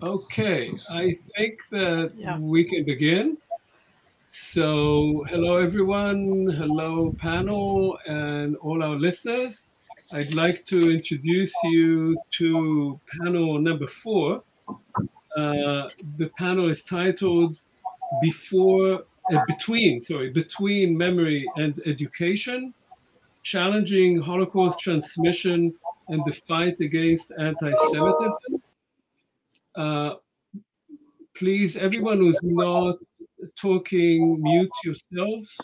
Okay, I think that we can begin. So, hello everyone, hello panel, and all our listeners. I'd like to introduce you to panel number 4. The panel is titled Between Memory and Education, Challenging Holocaust Transmission and the Fight Against Anti-Semitism. Please, everyone who's not talking, mute yourselves.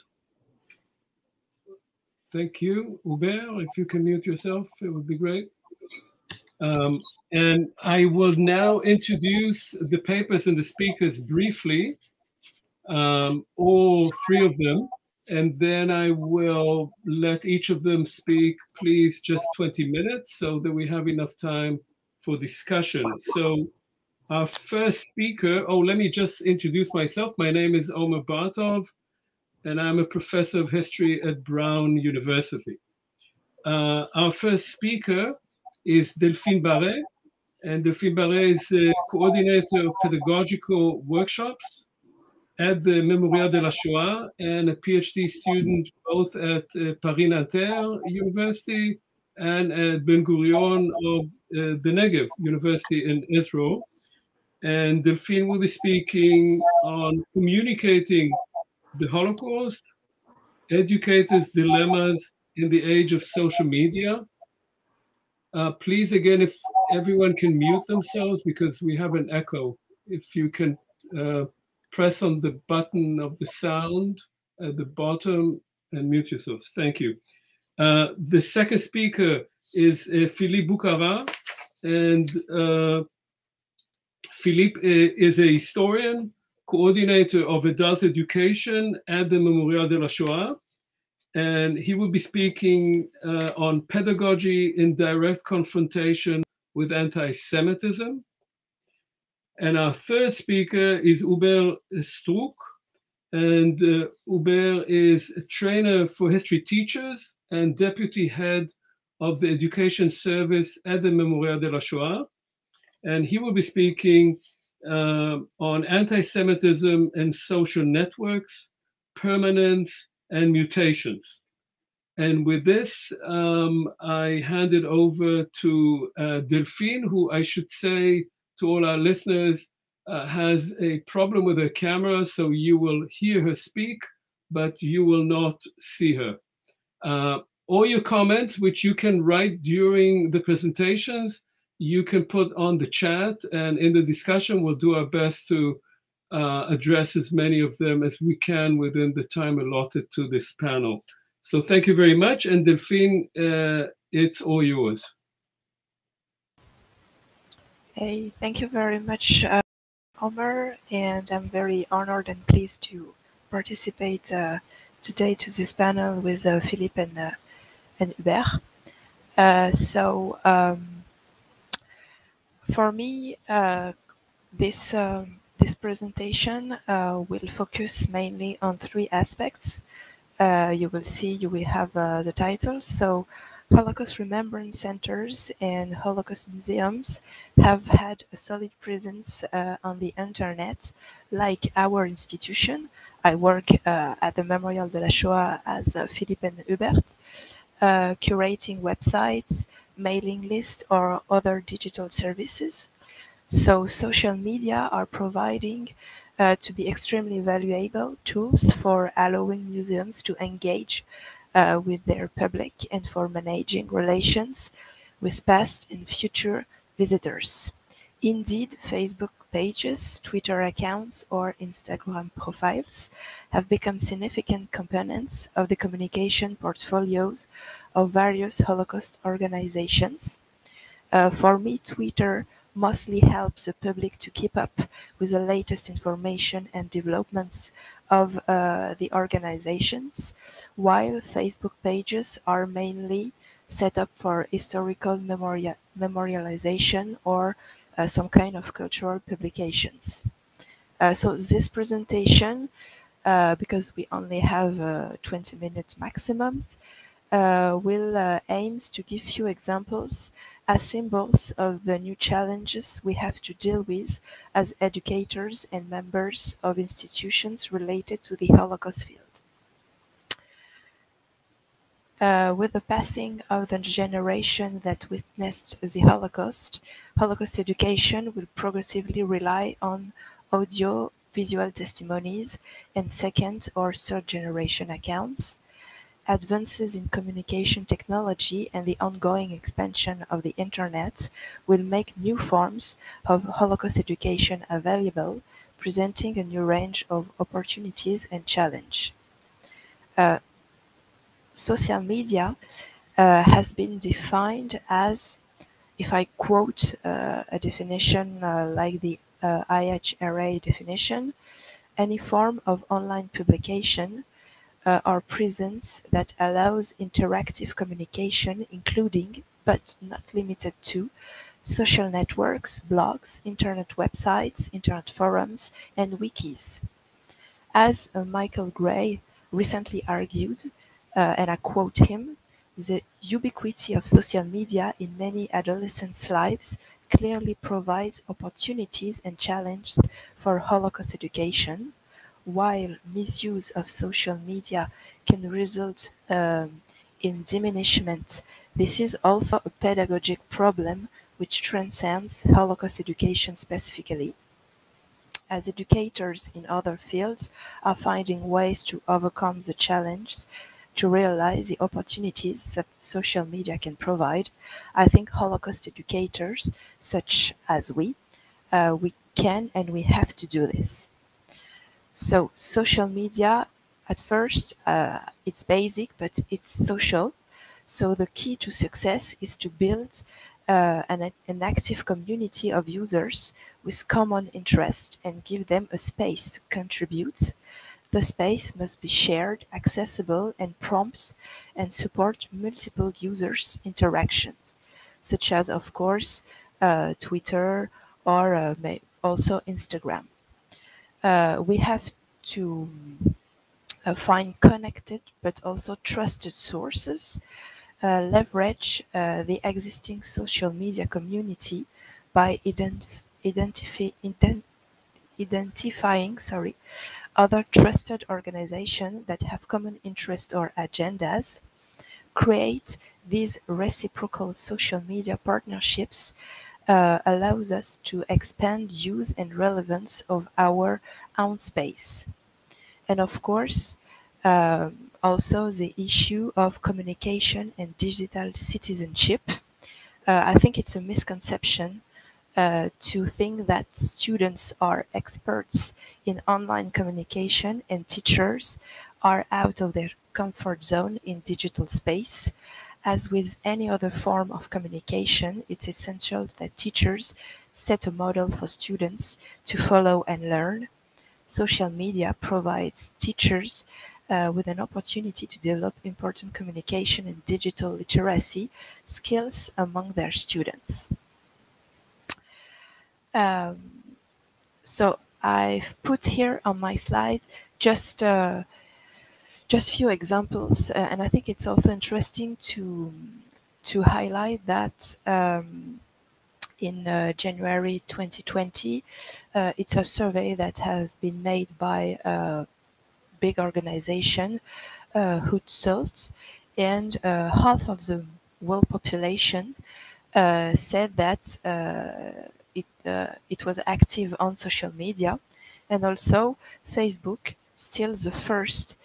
Thank you. Hubert, if you can mute yourself, it would be great. And I will now introduce the papers and the speakers briefly, all 3 of them, and then I will let each of them speak, please, just 20 minutes so that we have enough time for discussion. So our first speaker, let me just introduce myself. My name is Omer Bartov, and I'm a professor of history at Brown University. Our first speaker is Delphine Barret, and Delphine Barret is the coordinator of pedagogical workshops at the Mémorial de la Shoah and a PhD student both at Paris-Nanterre University and at Ben Gurion of the Negev University in Israel. And Delphine will be speaking on communicating the Holocaust, educators' dilemmas in the age of social media. Please, again, if everyone can mute themselves because we have an echo. If you can press on the button of the sound at the bottom and mute yourselves. Thank you. The second speaker is Philippe Boukhara, and Philippe is a historian, coordinator of adult education at the Mémorial de la Shoah, and he will be speaking on pedagogy in direct confrontation with anti-Semitism. And our third speaker is Hubert Struck, and Hubert is a trainer for history teachers and deputy head of the education service at the Mémorial de la Shoah. And he will be speaking on anti-Semitism and social networks, permanence, and mutations. And with this, I hand it over to Delphine, who I should say to all our listeners has a problem with her camera, so you will hear her speak, but you will not see her. All your comments, which you can write during the presentations, you can put on the chat, and in the discussion, we'll do our best to address as many of them as we can within the time allotted to this panel. So thank you very much, and Delphine, it's all yours. Hey, thank you very much, Omer, and I'm very honored and pleased to participate today to this panel with Philippe and Hubert. For me, this presentation will focus mainly on 3 aspects. You will have the title. So, Holocaust Remembrance Centers and Holocaust museums have had a solid presence on the internet, like our institution. I work at the Mémorial de la Shoah as Philippe and Hubert, curating websites, mailing lists, or other digital services. So social media are providing to be extremely valuable tools for allowing museums to engage with their public and for managing relations with past and future visitors. Indeed, Facebook pages, Twitter accounts, or Instagram profiles have become significant components of the communication portfolios of various Holocaust organizations. For me, Twitter mostly helps the public to keep up with the latest information and developments of the organizations, while Facebook pages are mainly set up for historical memorialization or some kind of cultural publications. So this presentation, because we only have 20 minutes maximums, aims to give few examples as symbols of the new challenges we have to deal with as educators and members of institutions related to the Holocaust field. With the passing of the generation that witnessed the Holocaust, Holocaust education will progressively rely on audio-visual testimonies and second or third generation accounts. Advances in communication technology and the ongoing expansion of the Internet will make new forms of Holocaust education available, presenting a new range of opportunities and challenge. Social media has been defined as, if I quote a definition like the IHRA definition, any form of online publication or presence that allows interactive communication, including, but not limited to, social networks, blogs, internet websites, internet forums, and wikis. As Michael Gray recently argued, and I quote him, the ubiquity of social media in many adolescents' lives clearly provides opportunities and challenges for Holocaust education, while misuse of social media can result in diminishment. This is also a pedagogic problem which transcends Holocaust education specifically, as educators in other fields are finding ways to overcome the challenge to realize the opportunities that social media can provide. I think Holocaust educators, such as we can and we have to do this. So social media, at first, it's basic, but it's social. So the key to success is to build an active community of users with common interest and give them a space to contribute. The space must be shared, accessible, and prompts and support multiple users' interactions, such as, of course, Twitter or also Instagram. We have to find connected but also trusted sources, leverage the existing social media community by identifying other trusted organizations that have common interests or agendas, create these reciprocal social media partnerships allows us to expand use and relevance of our own space. And of course, also the issue of communication and digital citizenship. I think it's a misconception to think that students are experts in online communication and teachers are out of their comfort zone in digital space. As with any other form of communication, it's essential that teachers set a model for students to follow and learn. Social media provides teachers with an opportunity to develop important communication and digital literacy skills among their students. So I've put here on my slide just few examples, and I think it's also interesting to highlight that in January 2020, it's a survey that has been made by a big organization, Hootsuite, and half of the world population said that it was active on social media, and also Facebook, still the first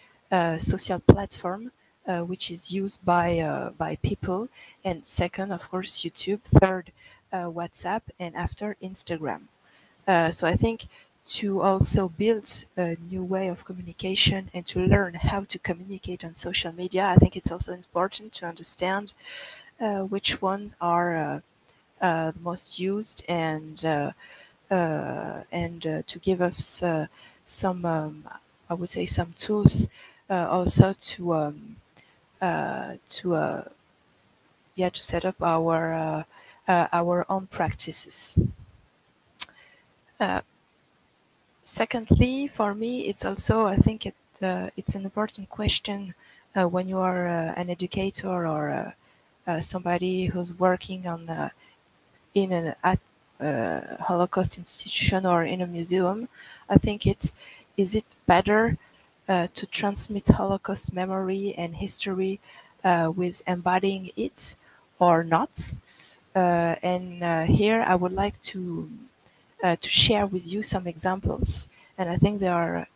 social platform which is used by people, and second, of course, YouTube, third, WhatsApp, and after Instagram. So I think to also build a new way of communication and to learn how to communicate on social media, I think it's also important to understand which ones are the most used, and to give us some, I would say, some tools also to set up our own practices. Secondly, for me, it's also, I think it's an important question when you are an educator or somebody who's working on in an Holocaust institution or in a museum, I think is it better to transmit Holocaust memory and history with embodying it or not? And here I would like to share with you some examples, and I think they are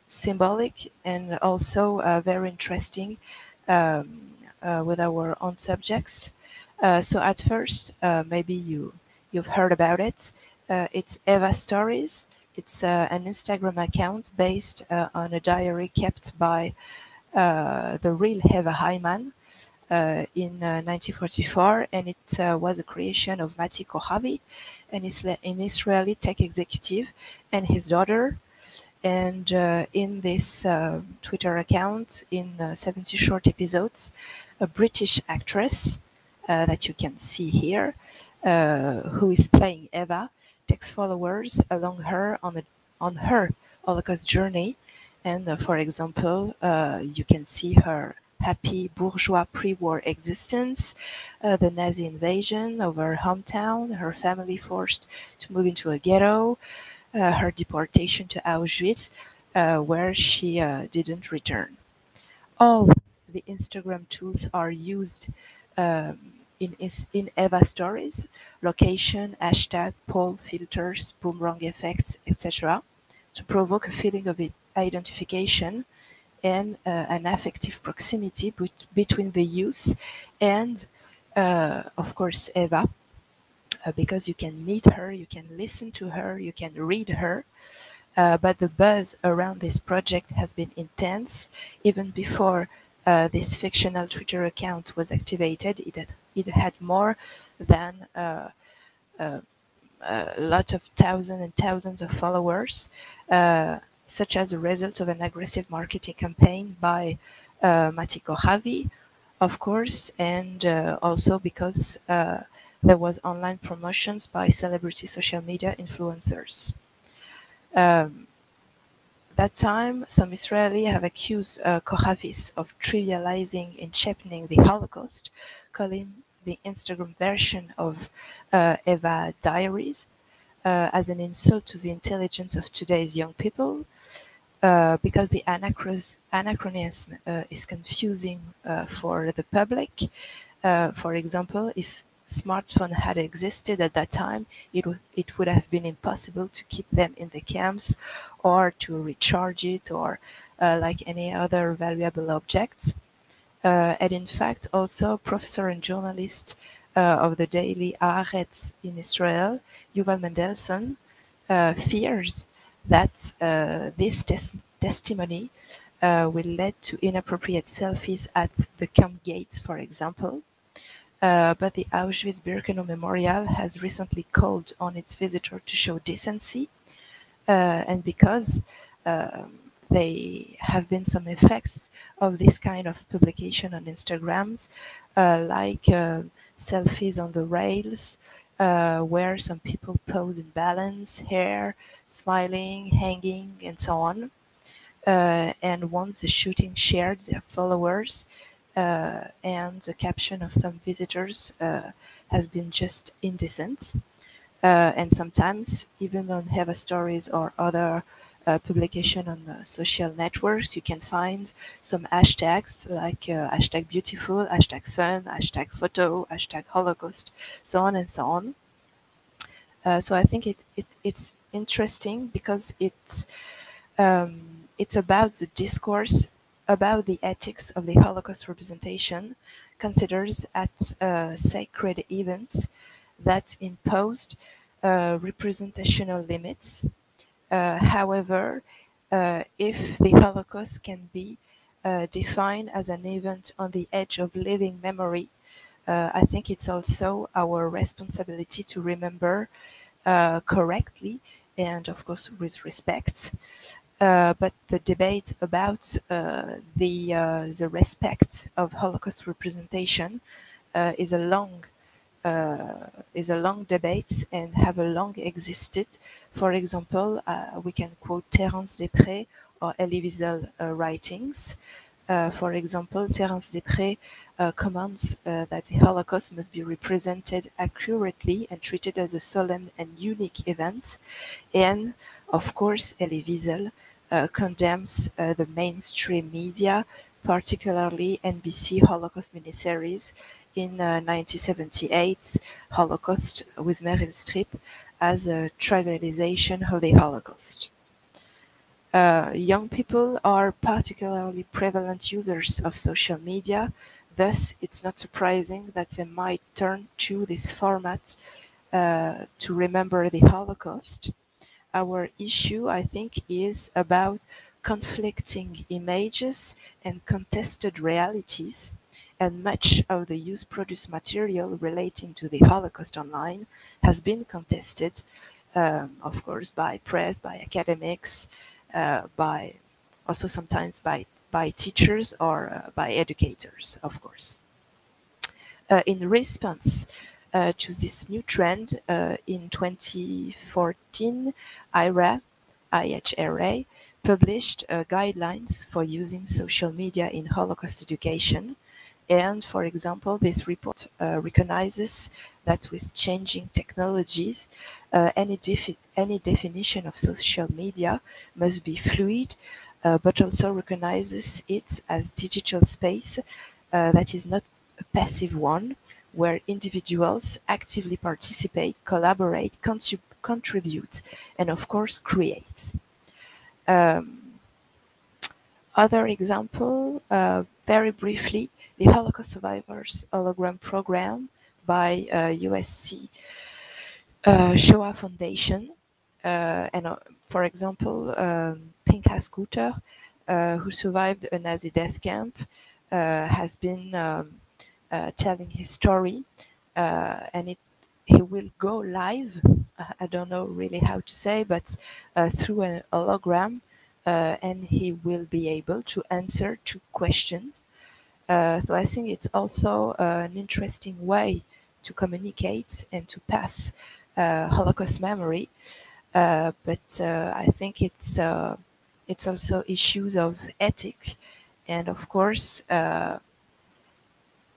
symbolic and also very interesting with our own subjects. So at first, maybe you've heard about it. It's Eva Stories. It's an Instagram account based on a diary kept by the real Eva Hyman in 1944, and it was a creation of Mati Kohavi, an Israeli tech executive, and his daughter. And in this Twitter account, in 70 short episodes, a British actress that you can see here, who is playing Eva, takes followers along her on her Holocaust journey. And for example, you can see her happy bourgeois pre-war existence, the Nazi invasion of her hometown, her family forced to move into a ghetto, her deportation to Auschwitz, where she didn't return. All the Instagram tools are used in Eva Stories: location, hashtag, poll, filters, boomerang effects, etc., to provoke a feeling of identification and an affective proximity between the use and, of course, Eva, because you can meet her, you can listen to her, you can read her. But the buzz around this project has been intense. Even before this fictional Twitter account was activated, it had more than a lot of thousands and thousands of followers, such as a result of an aggressive marketing campaign by Mati Kohavi, of course, and also because there was online promotions by celebrity social media influencers. That time, some Israeli have accused Kohavis of trivializing and cheapening the Holocaust, calling the Instagram version of Eva Diaries as an insult to the intelligence of today's young people, because the anachronism is confusing for the public. For example, if smartphone had existed at that time, it would have been impossible to keep them in the camps or to recharge it or like any other valuable objects. And in fact, also professor and journalist of the daily Haaretz in Israel, Yuval Mendelssohn, fears that this testimony will lead to inappropriate selfies at the camp gates, for example. But the Auschwitz-Birkenau Memorial has recently called on its visitor to show decency, and because there have been some effects of this kind of publication on Instagrams, like selfies on the rails, where some people pose in balance, hair, smiling, hanging, and so on. And once the shooting shared their followers, and the caption of some visitors has been just indecent. And sometimes, even on Eva Stories or other publication on social networks, you can find some hashtags like hashtag beautiful, hashtag fun, hashtag photo, hashtag Holocaust, so on and so on. So I think it's interesting because it's about the discourse about the ethics of the Holocaust representation considered at sacred events that imposed representational limits. However, if the Holocaust can be defined as an event on the edge of living memory, I think it's also our responsibility to remember correctly and, of course, with respect. But the debate about the respect of Holocaust representation is a long debate and have a long existed. For example, we can quote Terence Desprez or Elie Wiesel writings. For example, Terence Desprez commands that the Holocaust must be represented accurately and treated as a solemn and unique event. And, of course, Elie Wiesel condemns the mainstream media, particularly NBC Holocaust miniseries in 1978's Holocaust with Meryl Streep, as a trivialization of the Holocaust. Young people are particularly prevalent users of social media, thus it's not surprising that they might turn to this format to remember the Holocaust. Our issue, I think, is about conflicting images and contested realities, and much of the youth-produced material relating to the Holocaust online has been contested, of course, by press, by academics, by also sometimes by teachers or by educators, of course. In response to this new trend, in 2014, IHRA published guidelines for using social media in Holocaust education. And, for example, this report recognizes that with changing technologies, any definition of social media must be fluid, but also recognizes it as digital space that is not a passive one, where individuals actively participate, collaborate, contribute, and of course create. Other example, very briefly, the Holocaust Survivors Hologram Program by USC Shoah Foundation, and for example, Pinchas Guter, who survived a Nazi death camp, has been telling his story, and he will go live. I don't know really how to say, but through an hologram, and he will be able to answer 2 questions. So I think it's also an interesting way to communicate and to pass Holocaust memory, but I think it's also issues of ethics, and of course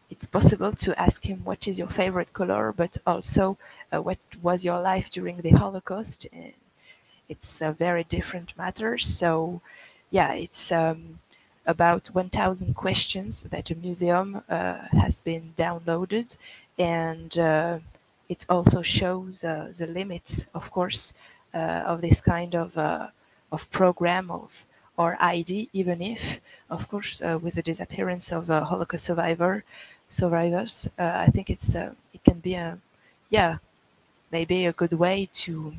it's possible to ask him what is your favorite color, but also what was your life during the Holocaust. And it's a very different matter. So yeah, it's about 1,000 questions that a museum has been downloaded, and it also shows the limits, of course, of this kind of program or ID, even if, of course, with the disappearance of Holocaust survivors, I think it can be maybe a good way to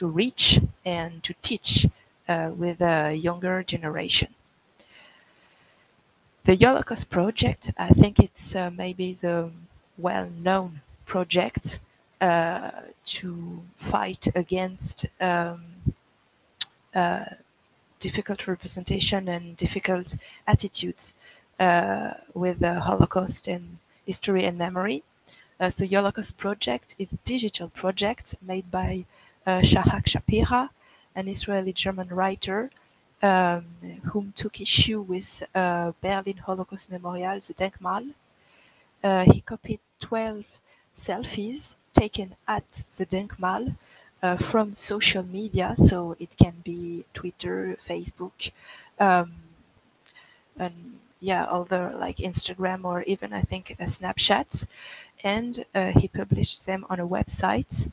reach and to teach with a younger generation. The Holocaust Project, I think it's maybe the well-known project to fight against difficult representation and difficult attitudes with the Holocaust and history and memory. The Holocaust Project is a digital project made by Shahak Shapira, an Israeli-German writer whom took issue with Berlin Holocaust Memorial, the Denkmal. He copied 12 selfies taken at the Denkmal from social media, so it can be Twitter, Facebook, and other like Instagram or even I think Snapchat, and he published them on a website.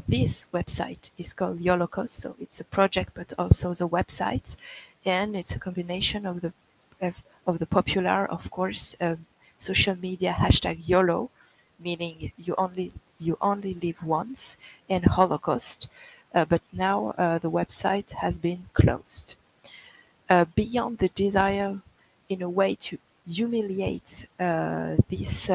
This website is called Holocaust, so it's a project but also the website, and it's a combination of the popular, of course, social media hashtag YOLO, meaning you only live once, and Holocaust, but now the website has been closed. Beyond the desire, in a way, to humiliate these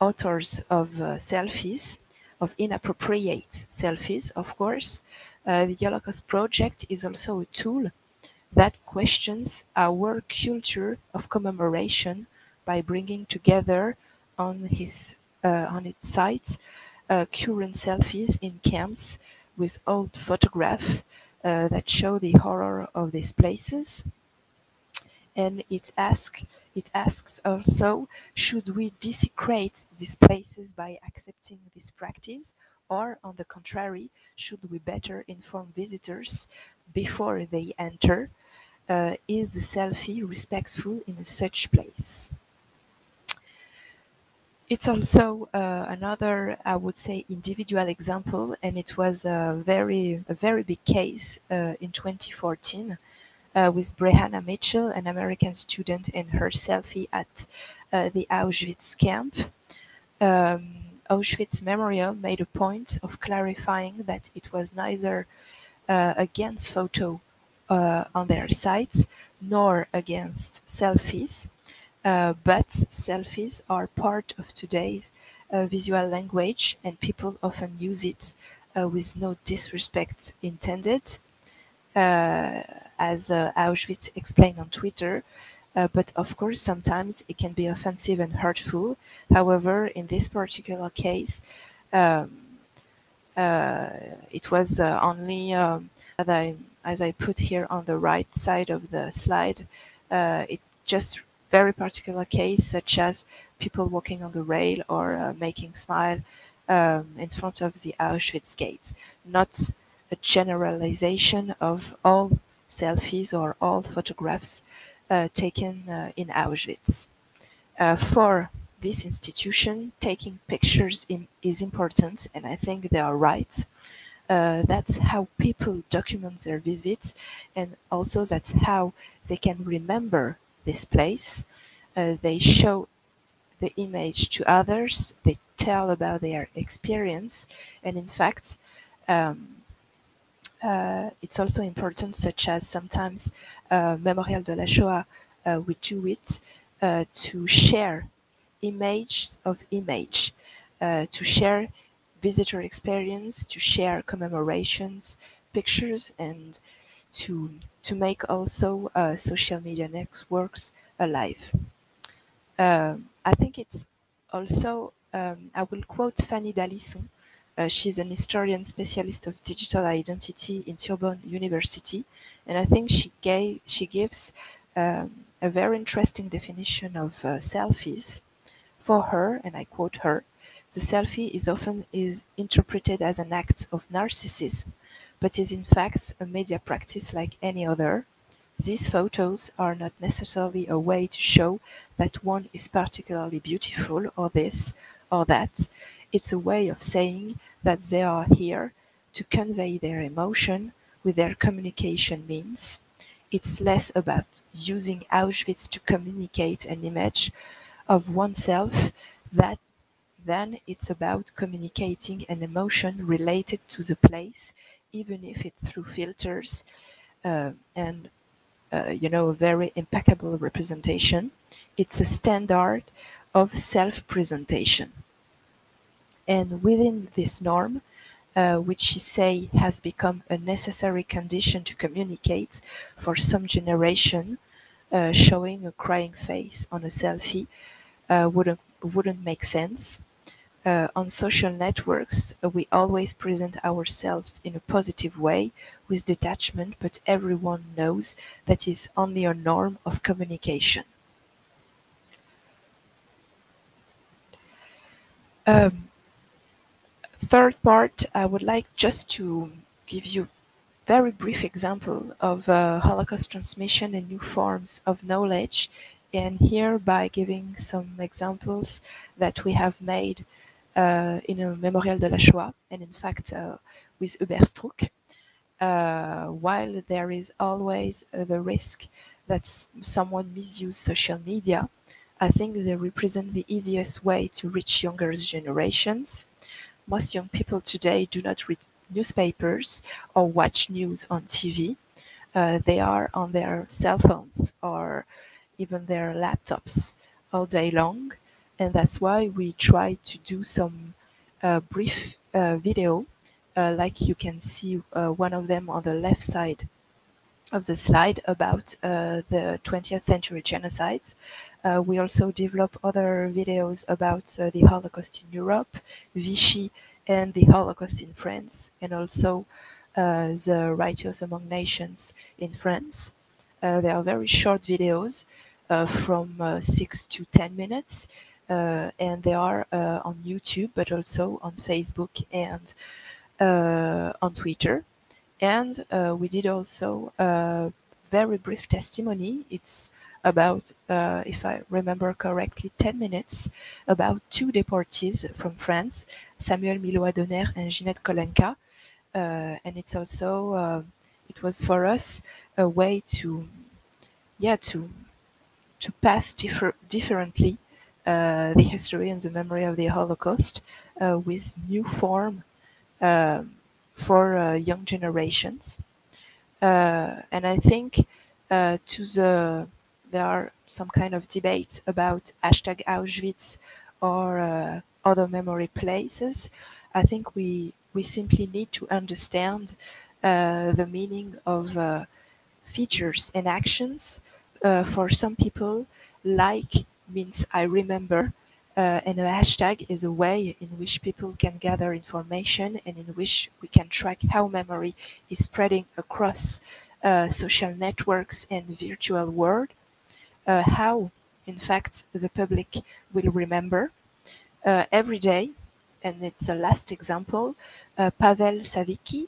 authors of selfies, of inappropriate selfies, of course, the Holocaust Project is also a tool that questions our culture of commemoration by bringing together on its site current selfies in camps with old photographs that show the horror of these places. And it asks also, should we desecrate these places by accepting this practice, or on the contrary, should we better inform visitors before they enter? Is the selfie respectful in such place? It's also another, I would say, individual example, and it was a very big case in 2014 with Brehanna Mitchell, an American student, and her selfie at the Auschwitz camp. Auschwitz Memorial made a point of clarifying that it was neither against photo on their site nor against selfies, but selfies are part of today's visual language, and people often use it with no disrespect intended, as Auschwitz explained on Twitter. But of course, sometimes it can be offensive and hurtful. However, in this particular case, um, it was only, as I put here on the right side of the slide, it just very particular case, such as people walking on the rail or making smile in front of the Auschwitz gate, not a generalization of all selfies or all photographs taken in Auschwitz. For this institution, taking pictures is important, and I think they are right. That's how people document their visits, and also that's how they can remember this place. They show the image to others, they tell about their experience, and in fact, um, it's also important, such as sometimes Memorial de la Shoah, we do it to share images of image, to share visitor experience, to share commemorations, pictures, and to make also social media networks alive. I think it's also, I will quote Fanny Dalisson. She's an historian specialist of digital identity in Sorbonne University, and I think she gives a very interesting definition of selfies. For her, and I quote her, the selfie is often interpreted as an act of narcissism, but is in fact a media practice like any other. These photos are not necessarily a way to show that one is particularly beautiful or this or that. It's a way of saying that they are here to convey their emotion with their communication means. It's less about using Auschwitz to communicate an image of oneself that than it's about communicating an emotion related to the place, even if it's through filters and a very impeccable representation. It's a standard of self-presentation. And within this norm, which she say has become a necessary condition to communicate for some generation, showing a crying face on a selfie wouldn't make sense. On social networks, we always present ourselves in a positive way with detachment, but everyone knows that is only a norm of communication. Um, Third part, I would like just to give you very brief example of Holocaust transmission and new forms of knowledge, and here by giving some examples that we have made in a Memorial de la Shoah, and in fact with Hubert Struck, while there is always the risk that someone misuse social media, I think they represent the easiest way to reach younger generations. Most young people today do not read newspapers or watch news on TV. They are on their cell phones or even their laptops all day long. And that's why we try to do some brief video, like you can see one of them on the left side of the slide about the 20th century genocides. We also develop other videos about the Holocaust in Europe, Vichy, and the Holocaust in France, and also the Righteous Among Nations in France. They are very short videos from 6 to 10 minutes, and they are on YouTube, but also on Facebook and on Twitter. And we did also a very brief testimony. It's about, if I remember correctly, 10 minutes, about two deportees from France, Samuel Milot-Adonner and Ginette Kolenka. And it's also, it was for us a way to pass differently the history and the memory of the Holocaust with new form for young generations. And I think there are some kind of debate about hashtag Auschwitz or other memory places. I think we simply need to understand the meaning of features and actions. For some people, like means I remember, and a hashtag is a way in which people can gather information and in which we can track how memory is spreading across social networks and virtual world, how, in fact, the public will remember every day. And it's a last example. Pavel Savicki,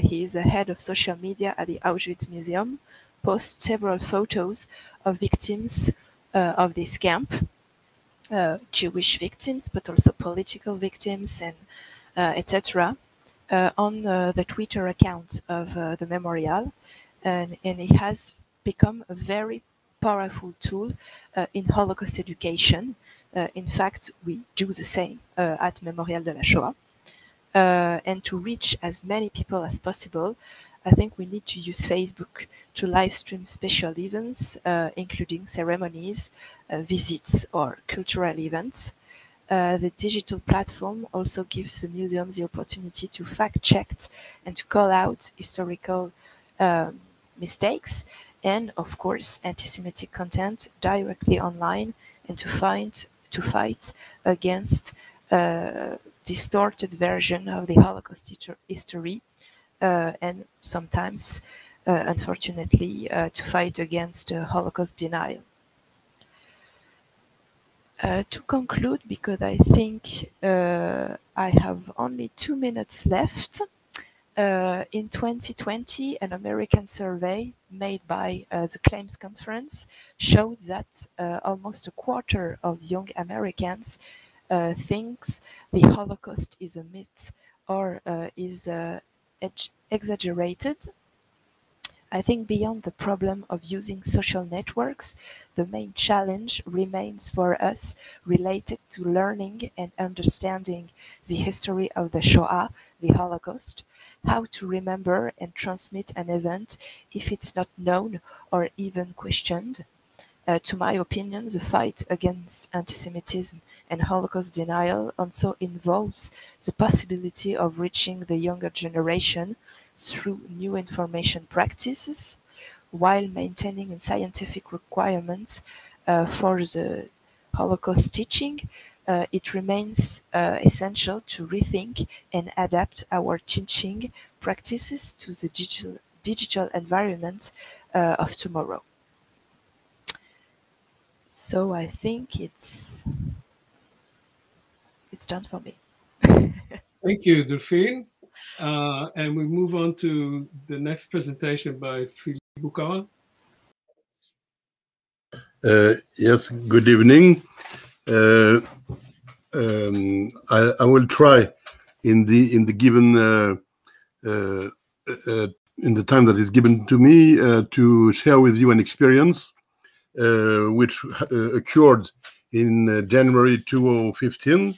he is the head of social media at the Auschwitz Museum, posts several photos of victims of this camp. Jewish victims, but also political victims and etc. On the Twitter account of the memorial, and it has become a very powerful tool in Holocaust education. In fact, we do the same at Memorial de la Shoah. And to reach as many people as possible, I think we need to use Facebook to live stream special events, including ceremonies, visits, or cultural events. The digital platform also gives the museums the opportunity to fact-check and to call out historical mistakes and, of course, anti-Semitic content directly online, and to fight against distorted version of the Holocaust history, and sometimes, unfortunately, to fight against Holocaust denial. To conclude, because I think I have only 2 minutes left, in 2020, an American survey made by the Claims Conference showed that almost a quarter of young Americans thinks the Holocaust is a myth or is exaggerated. I think beyond the problem of using social networks, the main challenge remains for us related to learning and understanding the history of the Shoah, the Holocaust, how to remember and transmit an event if it's not known or even questioned. To my opinion, the fight against anti-Semitism and Holocaust denial also involves the possibility of reaching the younger generation through new information practices, while maintaining scientific requirements for the Holocaust teaching. It remains essential to rethink and adapt our teaching practices to the digital environment of tomorrow. So I think it's done for me. Thank you, Delphine. And we move on to the next presentation by Philippe Boucara. Yes, good evening. I will try in the given in the time that is given to me to share with you an experience which occurred in January 2015,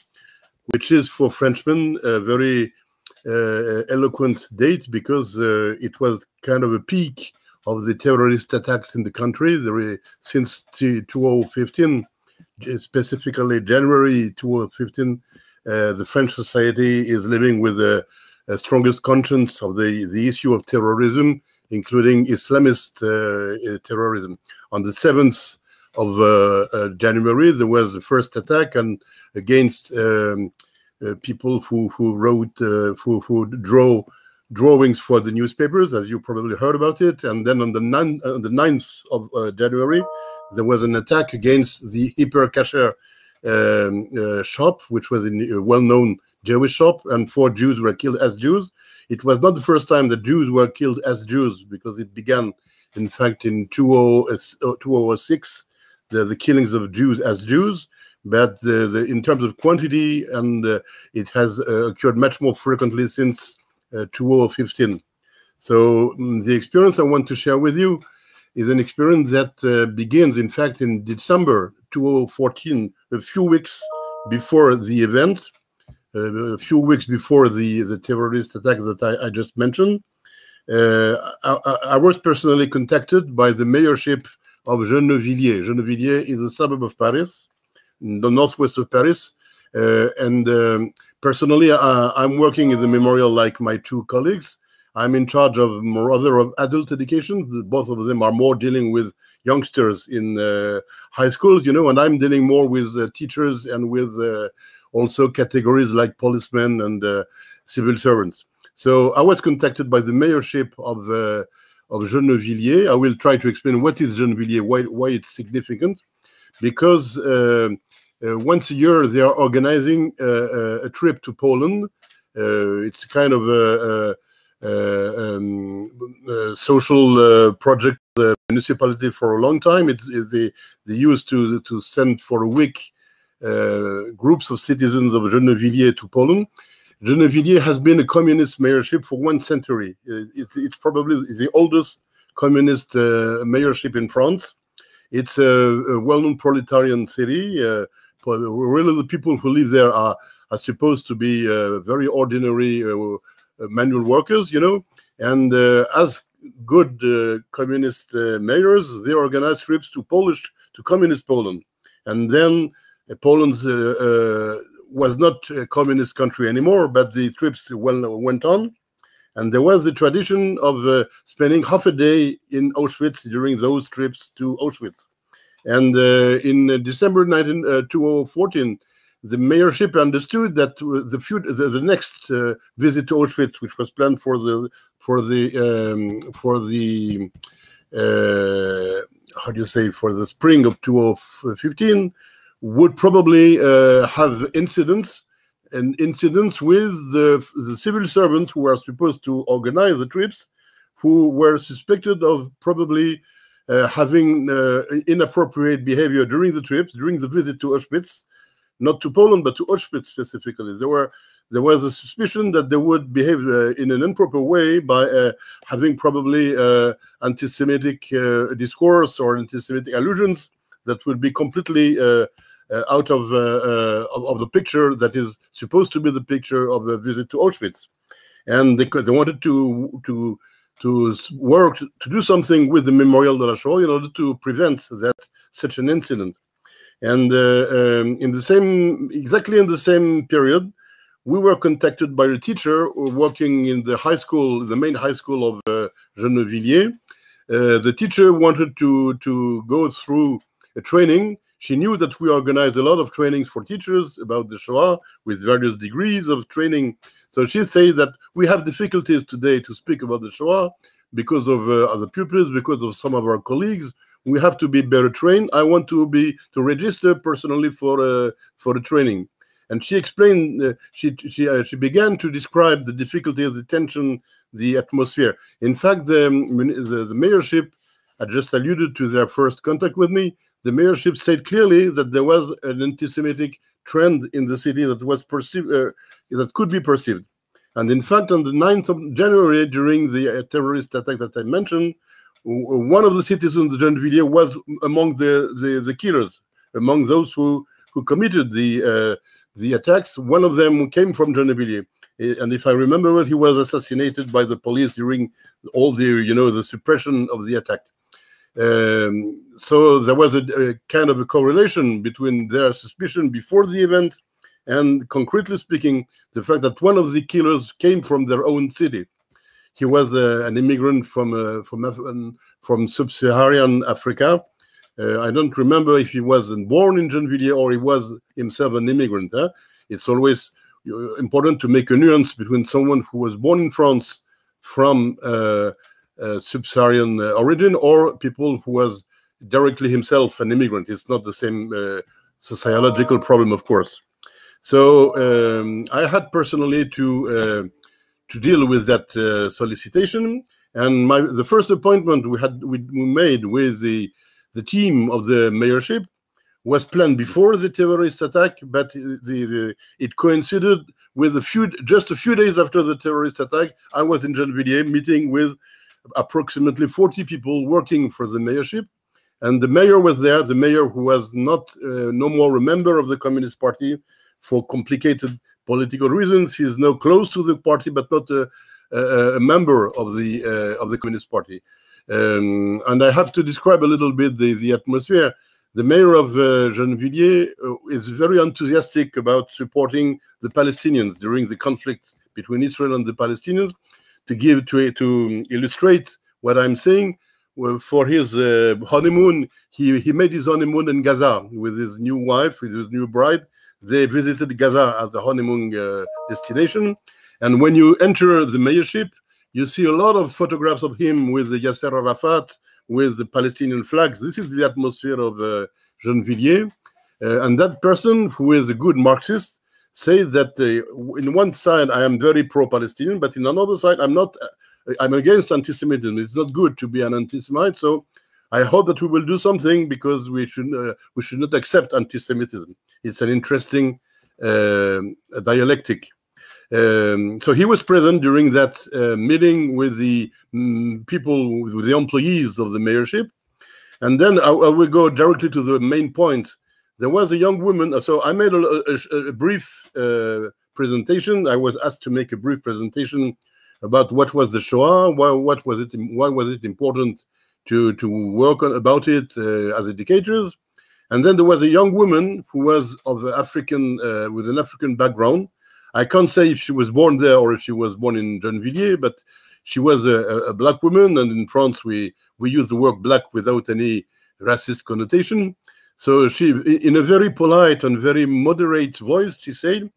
which is for Frenchmen a very eloquent date, because it was kind of a peak of the terrorist attacks in the country. Since 2015, specifically January 2015, the French society is living with the strongest conscience of the issue of terrorism, including Islamist terrorism. On the 7th of January, there was the first attack against people who draw drawings for the newspapers, as you probably heard about it. And then on the 9th of January, there was an attack against the Hyper Kasher shop, which was a well-known Jewish shop, and 4 Jews were killed as Jews. It was not the first time that Jews were killed as Jews, because it began, in fact, in 2006, the killings of Jews as Jews. But in terms of quantity, and it has occurred much more frequently since 2015. So the experience I want to share with you is an experience that begins, in fact, in December 2014, a few weeks before the event, a few weeks before the terrorist attack that I just mentioned. I was personally contacted by the mayorship of Gennevilliers. Gennevilliers is a suburb of Paris, in the northwest of Paris. Personally, I'm working in the memorial like my 2 colleagues. I'm in charge of rather of adult education. Both of them are more dealing with youngsters in high schools, you know, and I'm dealing more with teachers and with also categories like policemen and civil servants. So I was contacted by the mayorship of Gennevilliers. I will try to explain what is Gennevilliers, why it's significant, because once a year they are organizing a trip to Poland. It's kind of a social project, the municipality, for a long time. They used to send for a week groups of citizens of Gennevilliers to Poland. Gennevilliers has been a communist mayorship for 1 century. It's probably the oldest communist mayorship in France. It's a well-known proletarian city. Really, the people who live there are supposed to be very ordinary manual workers, you know. And as good communist mayors, they organize trips to communist Poland. And then Poland was not a communist country anymore, but the trips went on. And there was the tradition of spending half a day in Auschwitz during those trips to Auschwitz. And in December 2014, the mayorship understood that the next visit to Auschwitz, which was planned for the spring of 2015, would probably have incidents with the civil servants who are supposed to organize the trips, who were suspected of probably having inappropriate behavior during the trips, during the visit to Auschwitz, not to Poland, but to Auschwitz specifically. There was a suspicion that they would behave in an improper way by having probably anti-Semitic discourse or anti-Semitic allusions that would be completely out of the picture that is supposed to be the picture of a visit to Auschwitz. And they wanted to work to do something with the Memorial de la Shoah in order to prevent such an incident. And exactly in the same period, we were contacted by a teacher working in the high school, the main high school of Gennevilliers. The teacher wanted to go through a training. She knew that we organized a lot of trainings for teachers about the Shoah with various degrees of training. So she says that we have difficulties today to speak about the Shoah because of other pupils, because of some of our colleagues. We have to be better trained. I want to register personally for the training. And she explained, she began to describe the difficulties, the tension, the atmosphere. In fact, the mayorship, I just alluded to their first contact with me. The mayorship said clearly that there was an anti-Semitic trend in the city that was perceived, that could be perceived. And in fact, on the 9th of January, during the terrorist attack that I mentioned, one of the citizens of Gennevilliers was among the killers, among those who committed the attacks. One of them came from Gennevilliers, and if I remember well, he was assassinated by the police during all the suppression of the attack. So there was a kind of a correlation between their suspicion before the event and, concretely speaking, the fact that one of the killers came from their own city. He was an immigrant from sub-Saharan Africa. I don't remember if he wasn't born in Gennevilliers or he was himself an immigrant. It's always important to make a nuance between someone who was born in France from sub-Saharan origin, or people who was directly himself an immigrant. It's not the same sociological problem, of course. So I had personally to deal with that solicitation, and the first appointment we made with the team of the mayorship was planned before the terrorist attack, but it coincided with just a few days after the terrorist attack. I was in Gennevilliers meeting with approximately 40 people working for the mayorship, and the mayor was there. The mayor, who was not no more a member of the Communist Party for complicated political reasons. He is now close to the party, but not a member of the Communist Party. And I have to describe a little bit the atmosphere. The mayor of Gennevilliers is very enthusiastic about supporting the Palestinians during the conflict between Israel and the Palestinians. To illustrate what I'm saying, for his honeymoon, he made his honeymoon in Gaza with his new wife, with his new bride. They visited Gaza as a honeymoon destination. And when you enter the mayorship, you see a lot of photographs of him with Yasser Arafat, with the Palestinian flags. This is the atmosphere of Gennevilliers. And that person, who is a good Marxist, says that in one side, I am very pro-Palestinian, but in another side, I'm against anti-Semitism. It's not good to be an anti-Semite. So I hope that we will do something, because we should not accept anti-Semitism. It's an interesting dialectic. So he was present during that meeting with the people, with the employees of the mayorship. And then I will go directly to the main point. There was a young woman. So I made a brief presentation. I was asked to make a brief presentation about what was the Shoah, why was it important to work about it as educators. And then there was a young woman who was of African, with an African background. I can't say if she was born there or if she was born in Gennevilliers, but she was a black woman. And in France, we use the word black without any racist connotation. So she, in a very polite and very moderate voice, she said,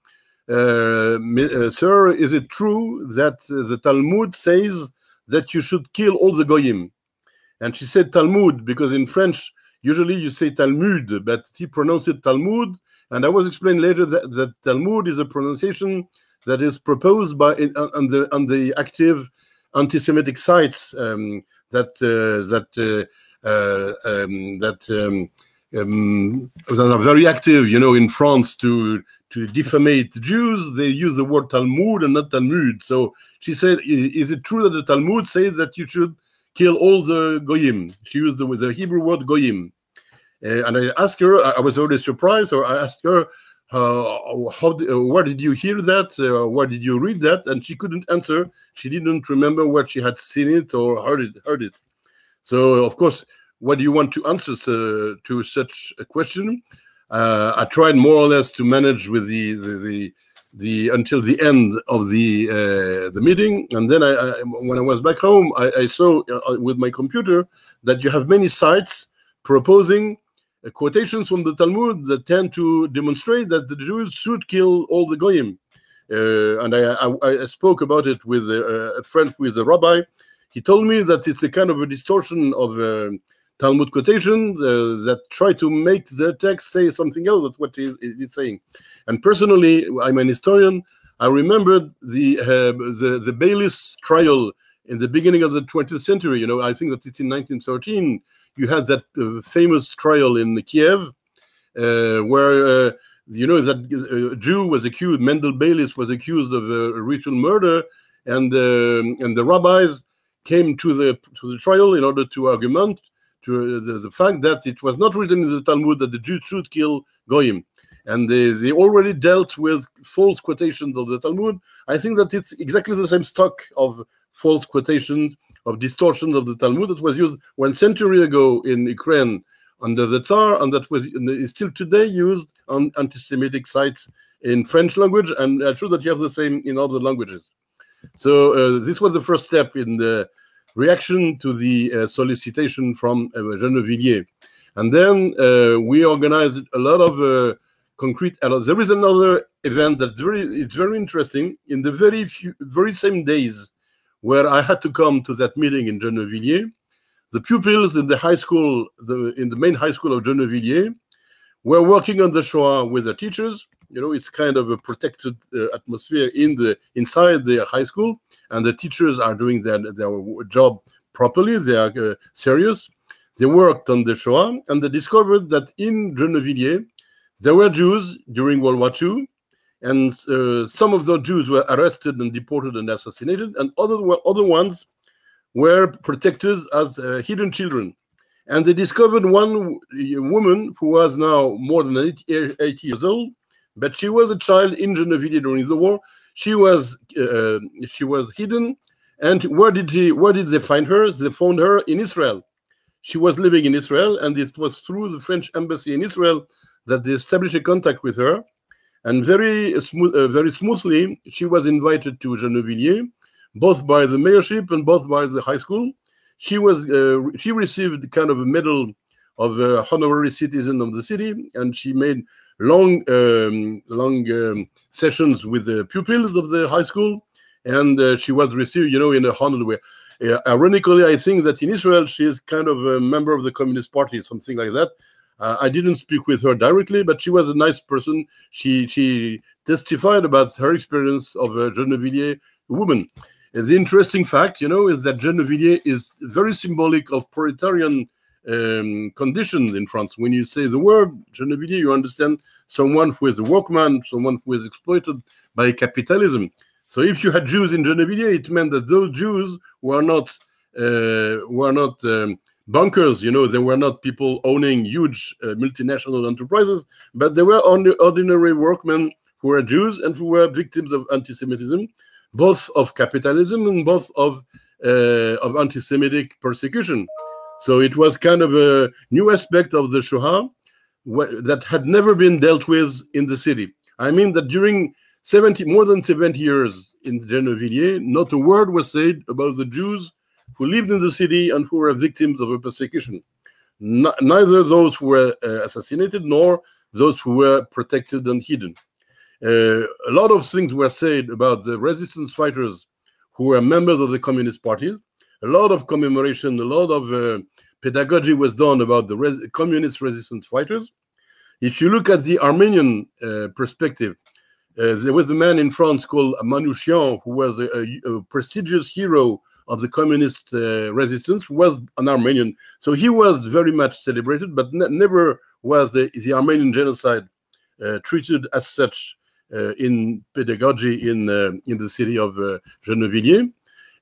"Sir, is it true that the Talmud says that you should kill all the goyim?" And she said Talmud because in French, usually you say Talmud, but he pronounced it Talmud. And I was explained later that Talmud is a pronunciation that is proposed by on the active anti-Semitic sites that are very active, in France to defamate Jews. They use the word Talmud and not Talmud. So she said, "Is it true that the Talmud says that you should kill all the goyim?" She used the Hebrew word goyim. And I asked her, I was already surprised, or I asked her, where did you hear that? Where did you read that? And she couldn't answer. She didn't remember where she had seen it or heard it. So, of course, what do you want to answer to such a question? I tried more or less to manage with the until the end of the meeting, and then when I was back home, I saw with my computer that you have many sites proposing quotations from the Talmud that tend to demonstrate that the Jews should kill all the goyim. And I spoke about it with a friend who is a rabbi. He told me that it's a kind of a distortion of Talmud quotations that try to make the text say something else. That's what it's saying. And personally, I'm an historian. I remembered the Baylis trial in the beginning of the 20th century. I think that it's in 1913. You had that famous trial in Kiev, where that a Jew was accused. Mendel Baylis was accused of a ritual murder, and the rabbis came to the trial in order to argument to the fact that it was not written in the Talmud that the Jews should kill goyim, and they already dealt with false quotations of the Talmud. I think that it's exactly the same stock of false quotations, of distortion of the Talmud that was used 1 century ago in Ukraine under the Tsar, and that is still today used on anti-Semitic sites in French language, and I'm sure that you have the same in other languages. So this was the first step in the reaction to the solicitation from Gennevilliers. And then we organized a lot of concrete. There is another event that it's very interesting. In the very same days where I had to come to that meeting in Gennevilliers. The pupils in the high school, in the main high school of Gennevilliers, were working on the Shoah with their teachers. You know, it's kind of a protected atmosphere inside the high school, and the teachers are doing their job properly. They are serious. They worked on the Shoah, and they discovered that in Gennevilliers there were Jews during World War II, and some of those Jews were arrested and deported and assassinated, and other ones were protected as hidden children. And they discovered one woman who was now more than 80 years old, but she was a child in Gennevilliers during the war. She was hidden, and where did they find her? They found her in Israel. She was living in Israel, and it was through the French embassy in Israel that they established a contact with her. And very smoothly, she was invited to Gennevilliers, both by the mayorship and both by the high school. She received kind of a medal of honorary citizen of the city, and she made long sessions with the pupils of the high school, and she was received, you know, in a honored way. Ironically, I think that in Israel she is kind of a member of the Communist Party, something like that. I didn't speak with her directly, but she was a nice person. She testified about her experience of a Gennevilliers woman. The interesting fact, you know, is that Gennevilliers is very symbolic of proletarian conditions in France. When you say the word Gennevilliers, you understand someone who is a workman, someone who is exploited by capitalism. So if you had Jews in Gennevilliers, it meant that those Jews were not bunkers, you know, they were not people owning huge multinational enterprises, but they were ordinary workmen who were Jews and who were victims of anti-Semitism, both of capitalism and both of anti-Semitic persecution. So it was kind of a new aspect of the Shoah that had never been dealt with in the city. I mean that during more than 70 years in Gennevilliers, not a word was said about the Jews who lived in the city and who were victims of a persecution. Neither those who were assassinated nor those who were protected and hidden. A lot of things were said about the resistance fighters who were members of the Communist parties. A lot of commemoration, a lot of pedagogy was done about the communist resistance fighters. If you look at the Armenian perspective, there was a man in France called Manouchian, who was a prestigious hero of the communist resistance, was an Armenian. So he was very much celebrated, but never was the Armenian genocide treated as such in pedagogy in the city of Gennevilliers.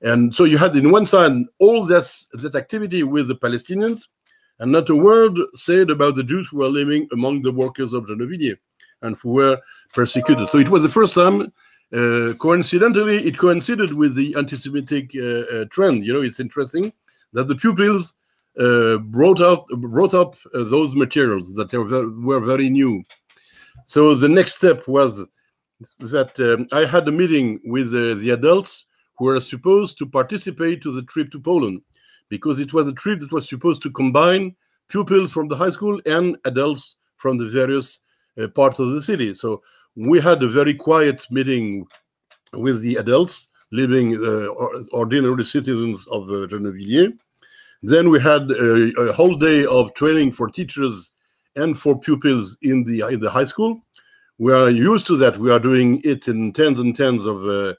And so you had in one side all that activity with the Palestinians, and not a word said about the Jews who were living among the workers of Gennevilliers and who were persecuted. So it was the first time, coincidentally, it coincided with the anti-Semitic trend. You know, it's interesting that the pupils brought up those materials that were very new. So the next step was that I had a meeting with the adults who were supposed to participate to the trip to Poland, because it was a trip that was supposed to combine pupils from the high school and adults from the various parts of the city. So we had a very quiet meeting with the adults living ordinary citizens of Gennevilliers. Then we had a whole day of training for teachers and for pupils in the high school. We are used to that. We are doing it in tens and tens of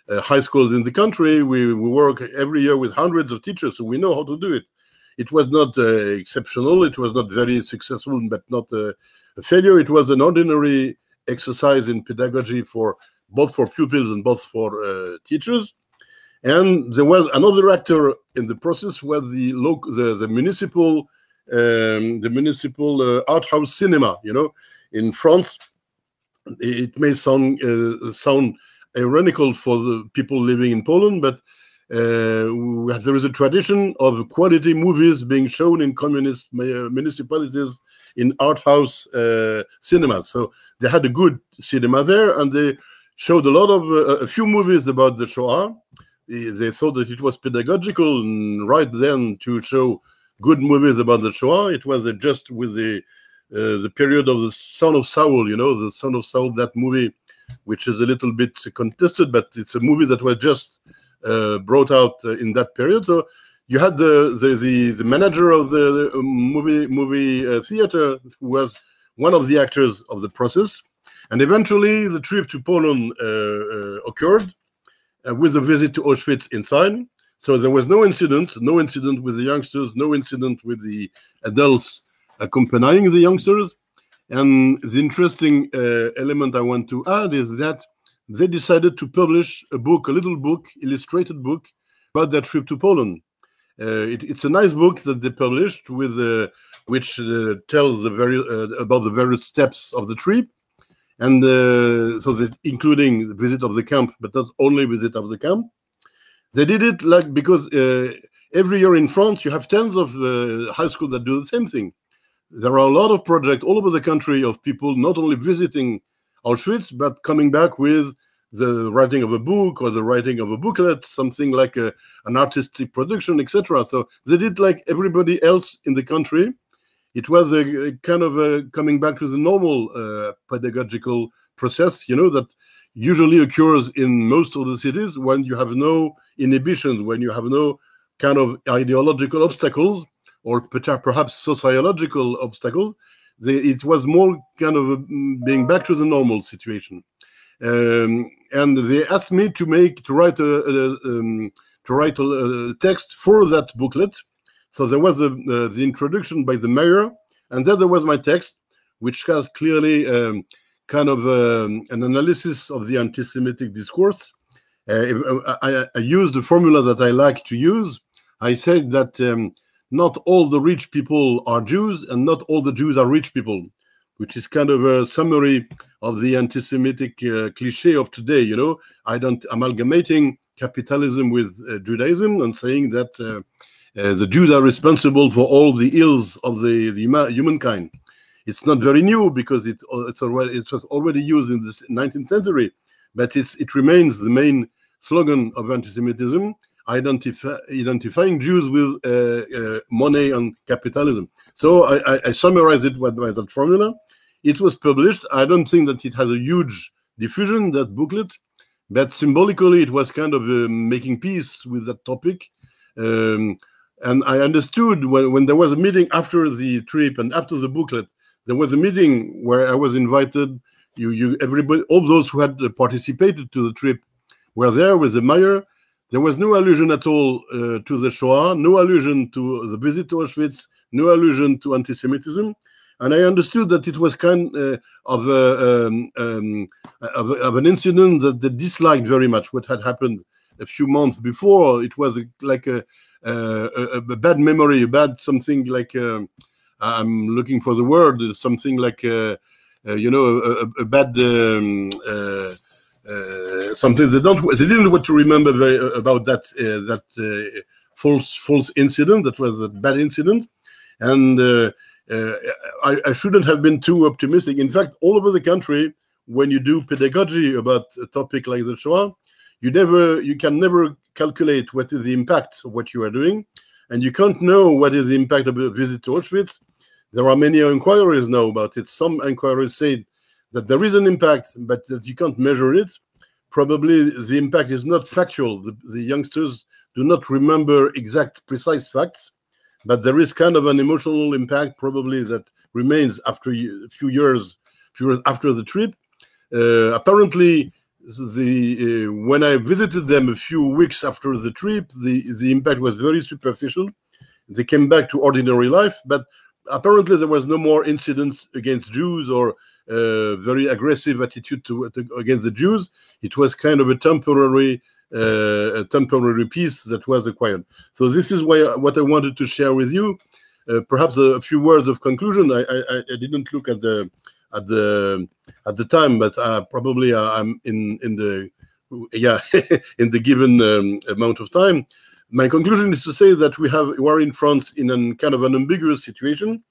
high schools in the country. We work every year with hundreds of teachers, so we know how to do it. It was not exceptional. It was not very successful, but not a failure. It was an ordinary exercise in pedagogy both for pupils and both for teachers. And there was another actor in the process, was the municipal art house cinema. You know, in France, it may sound ironical for the people living in Poland, but there is a tradition of quality movies being shown in communist municipalities in art house cinemas. So they had a good cinema there, and they showed a few movies about the Shoah. They thought that it was pedagogical and right then to show good movies about the Shoah. It was just with the period of the Son of Saul, you know, the Son of Saul, that movie, which is a little bit contested, but it's a movie that was just brought out in that period. So you had the manager of the movie theater, who was one of the actors of the process, and eventually the trip to Poland occurred with a visit to Auschwitz inside. So there was no incident with the youngsters, no incident with the adults accompanying the youngsters. And the interesting element I want to add is that they decided to publish a book, a little book, illustrated book, about their trip to Poland. It's a nice book that they published, with which tells about the various steps of the trip, and so that including the visit of the camp, but not only visit of the camp. They did it because every year in France you have tens of high schools that do the same thing. There are a lot of projects all over the country of people not only visiting Auschwitz, but coming back with the writing of a book or the writing of a booklet, something like an artistic production, etc. So they did like everybody else in the country. It was a kind of a coming back to the normal pedagogical process, that usually occurs in most of the cities when you have no inhibitions, when you have no kind of ideological obstacles, or perhaps sociological obstacles. It was more kind of being back to the normal situation. And they asked me to write a text for that booklet. So there was the introduction by the mayor, and then there was my text, which has clearly kind of an analysis of the anti-Semitic discourse. I used the formula that I like to use. I said that not all the rich people are Jews, and not all the Jews are rich people, which is kind of a summary of the anti-Semitic cliche of today, amalgamating capitalism with Judaism and saying that the Jews are responsible for all the ills of the humankind. It's not very new, because it was already used in the 19th century, but it remains the main slogan of anti-Semitism, identifying Jews with money and capitalism. So I summarized it by that formula. It was published. I don't think that it has a huge diffusion, that booklet, but symbolically it was kind of making peace with that topic. And I understood when there was a meeting after the trip and after the booklet, there was a meeting where I was invited. Everybody, all those who had participated to the trip were there with the mayor. There was no allusion at all to the Shoah, no allusion to the visit to Auschwitz, no allusion to anti-Semitism. And I understood that it was kind of an incident that they disliked very much, what had happened a few months before. It was like a bad memory, a bad something like, I'm looking for the word, something like, a bad... something they didn't want to remember about that false incident. That was a bad incident, and I shouldn't have been too optimistic. In fact, all over the country, when you do pedagogy about a topic like the Shoah, you can never calculate what is the impact of what you are doing, and you can't know what is the impact of a visit to Auschwitz. There are many inquiries now about it. Some inquiries say that there is an impact, but that you can't measure it. Probably the impact is not factual. The youngsters do not remember exact, precise facts, but there is kind of an emotional impact probably that remains after a few years after the trip. Apparently, when I visited them a few weeks after the trip, the impact was very superficial. They came back to ordinary life, but apparently there was no more incidents against Jews or very aggressive attitude against the Jews. It was kind of a temporary peace that was acquired. So this is what I wanted to share with you. Perhaps a few words of conclusion. I didn't look at the time, but probably I'm in the in the given amount of time. My conclusion is to say that we are in France in a kind of an ambiguous situation,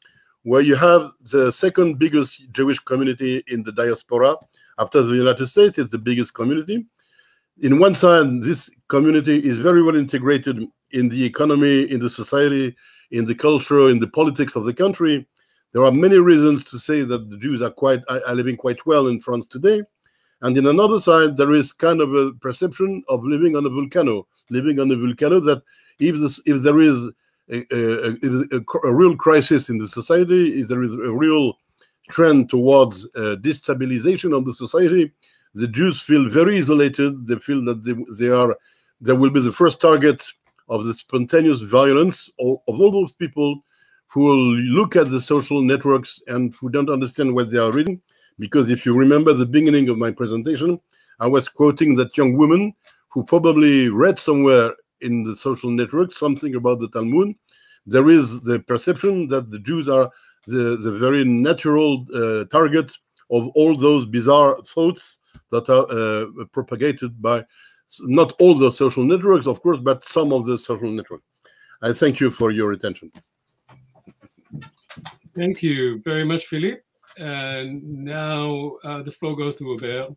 where you have the second biggest Jewish community in the diaspora. After the United States, it's the biggest community. In one side, this community is very well integrated in the economy, in the society, in the culture, in the politics of the country. There are many reasons to say that the Jews are living quite well in France today. And in another side, there is kind of a perception of living on a volcano, that if there is a real crisis in the society, if there is a real trend towards destabilization of the society, the Jews feel very isolated. They feel that they will be the first target of the spontaneous violence of all those people who will look at the social networks and who don't understand what they are reading. Because if you remember the beginning of my presentation, I was quoting that young woman who probably read somewhere in the social network something about the Talmud. There is the perception that the Jews are the very natural target of all those bizarre thoughts that are propagated by not all the social networks, of course, but some of the social networks. I thank you for your attention. Thank you very much, Philippe. And now the floor goes to Robert.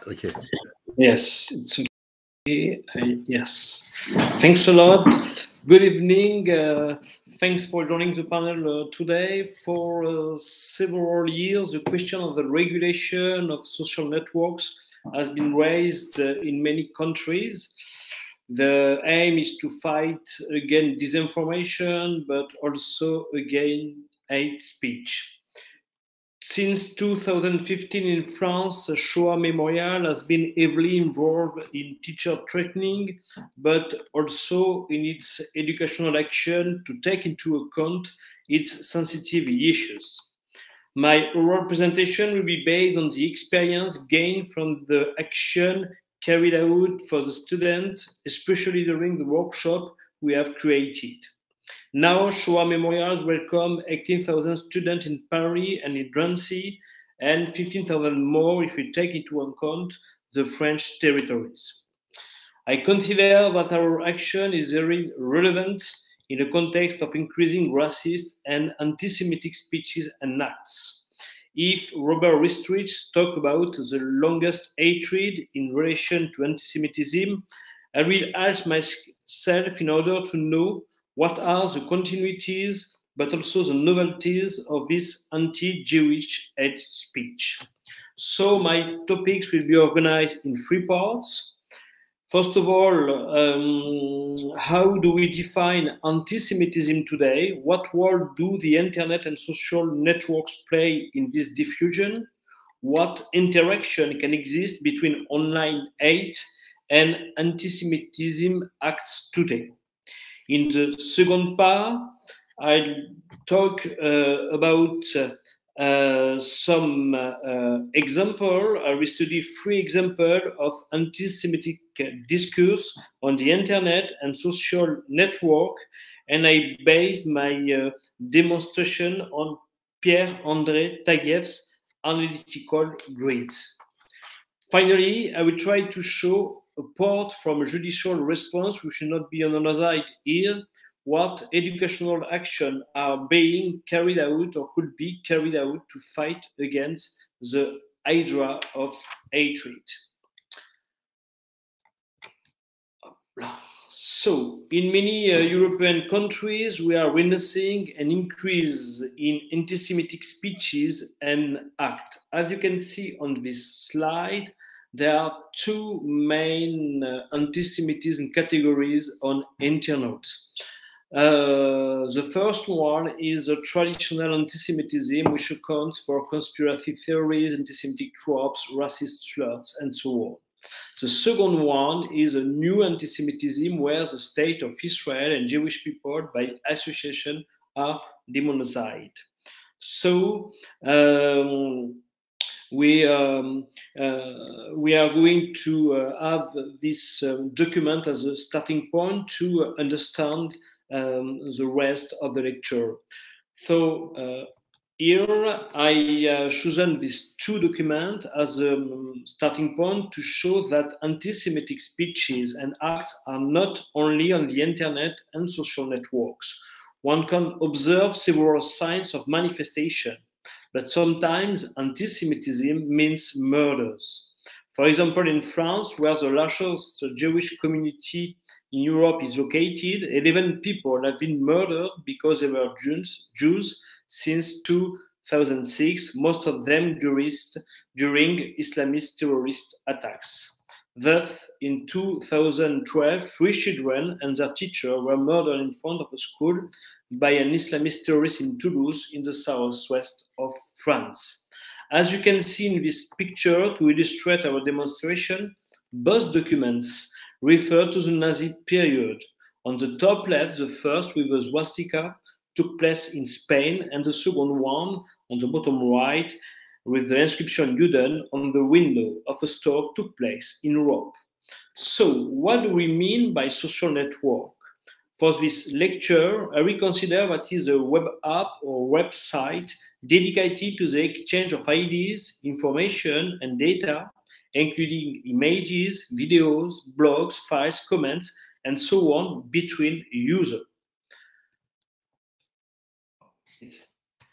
Okay. Yes, it's okay. Yes. Thanks a lot. Good evening. Thanks for joining the panel today. For several years, the question of the regulation of social networks has been raised in many countries. The aim is to fight against disinformation, but also against hate speech. Since 2015 in France, the Shoah Memorial has been heavily involved in teacher training, but also in its educational action to take into account its sensitive issues. My oral presentation will be based on the experience gained from the action carried out for the students, especially during the workshop we have created. Now, Shoah Memorials welcome 18,000 students in Paris and in Drancy, and 15,000 more if we take into account the French territories. I consider that our action is very relevant in the context of increasing racist and anti-Semitic speeches and acts. If Robert Wistrich talked about the longest hatred in relation to anti-Semitism, I will ask myself in order to know what are the continuities, but also the novelties of this anti-Jewish hate speech. So my topics will be organized in 3 parts. First of all, how do we define anti-Semitism today? What role do the internet and social networks play in this diffusion? What interaction can exist between online hate and anti-Semitism acts today? In the second part, I'll talk about some example. I will study 3 examples of anti-Semitic discourse on the internet and social network, and I based my demonstration on Pierre-André Taguieff's analytical grid. Finally, I will try to show, apart from a judicial response, which should not be on another side here, what educational actions are being carried out or could be carried out to fight against the hydra of hatred. So, in many European countries, we are witnessing an increase in anti-Semitic speeches and acts. As you can see on this slide, there are 2 main anti-Semitism categories on internet. The first one is a traditional anti-Semitism, which accounts for conspiracy theories, anti-Semitic tropes, racist slurs, and so on. The second one is a new anti-Semitism where the state of Israel and Jewish people by association are demonized. So we are going to have this document as a starting point to understand the rest of the lecture. So here I chosen these 2 documents as a starting point to show that anti-Semitic speeches and acts are not only on the internet and social networks. One can observe several signs of manifestation, but sometimes anti-Semitism means murders. For example, in France, where the largest Jewish community in Europe is located, 11 people have been murdered because they were Jews since 2006, most of them during Islamist terrorist attacks. Thus, in 2012, 3 children and their teacher were murdered in front of a school by an Islamist terrorist in Toulouse, in the southwest of France. As you can see in this picture, to illustrate our demonstration, both documents refer to the Nazi period. On the top left, the first with a swastika took place in Spain, and the second one on the bottom right with the inscription Juden on the window of a store took place in Europe. So, what do we mean by social network? For this lecture, I will consider what is a web app or website dedicated to the exchange of ideas, information, and data, including images, videos, blogs, files, comments, and so on between users.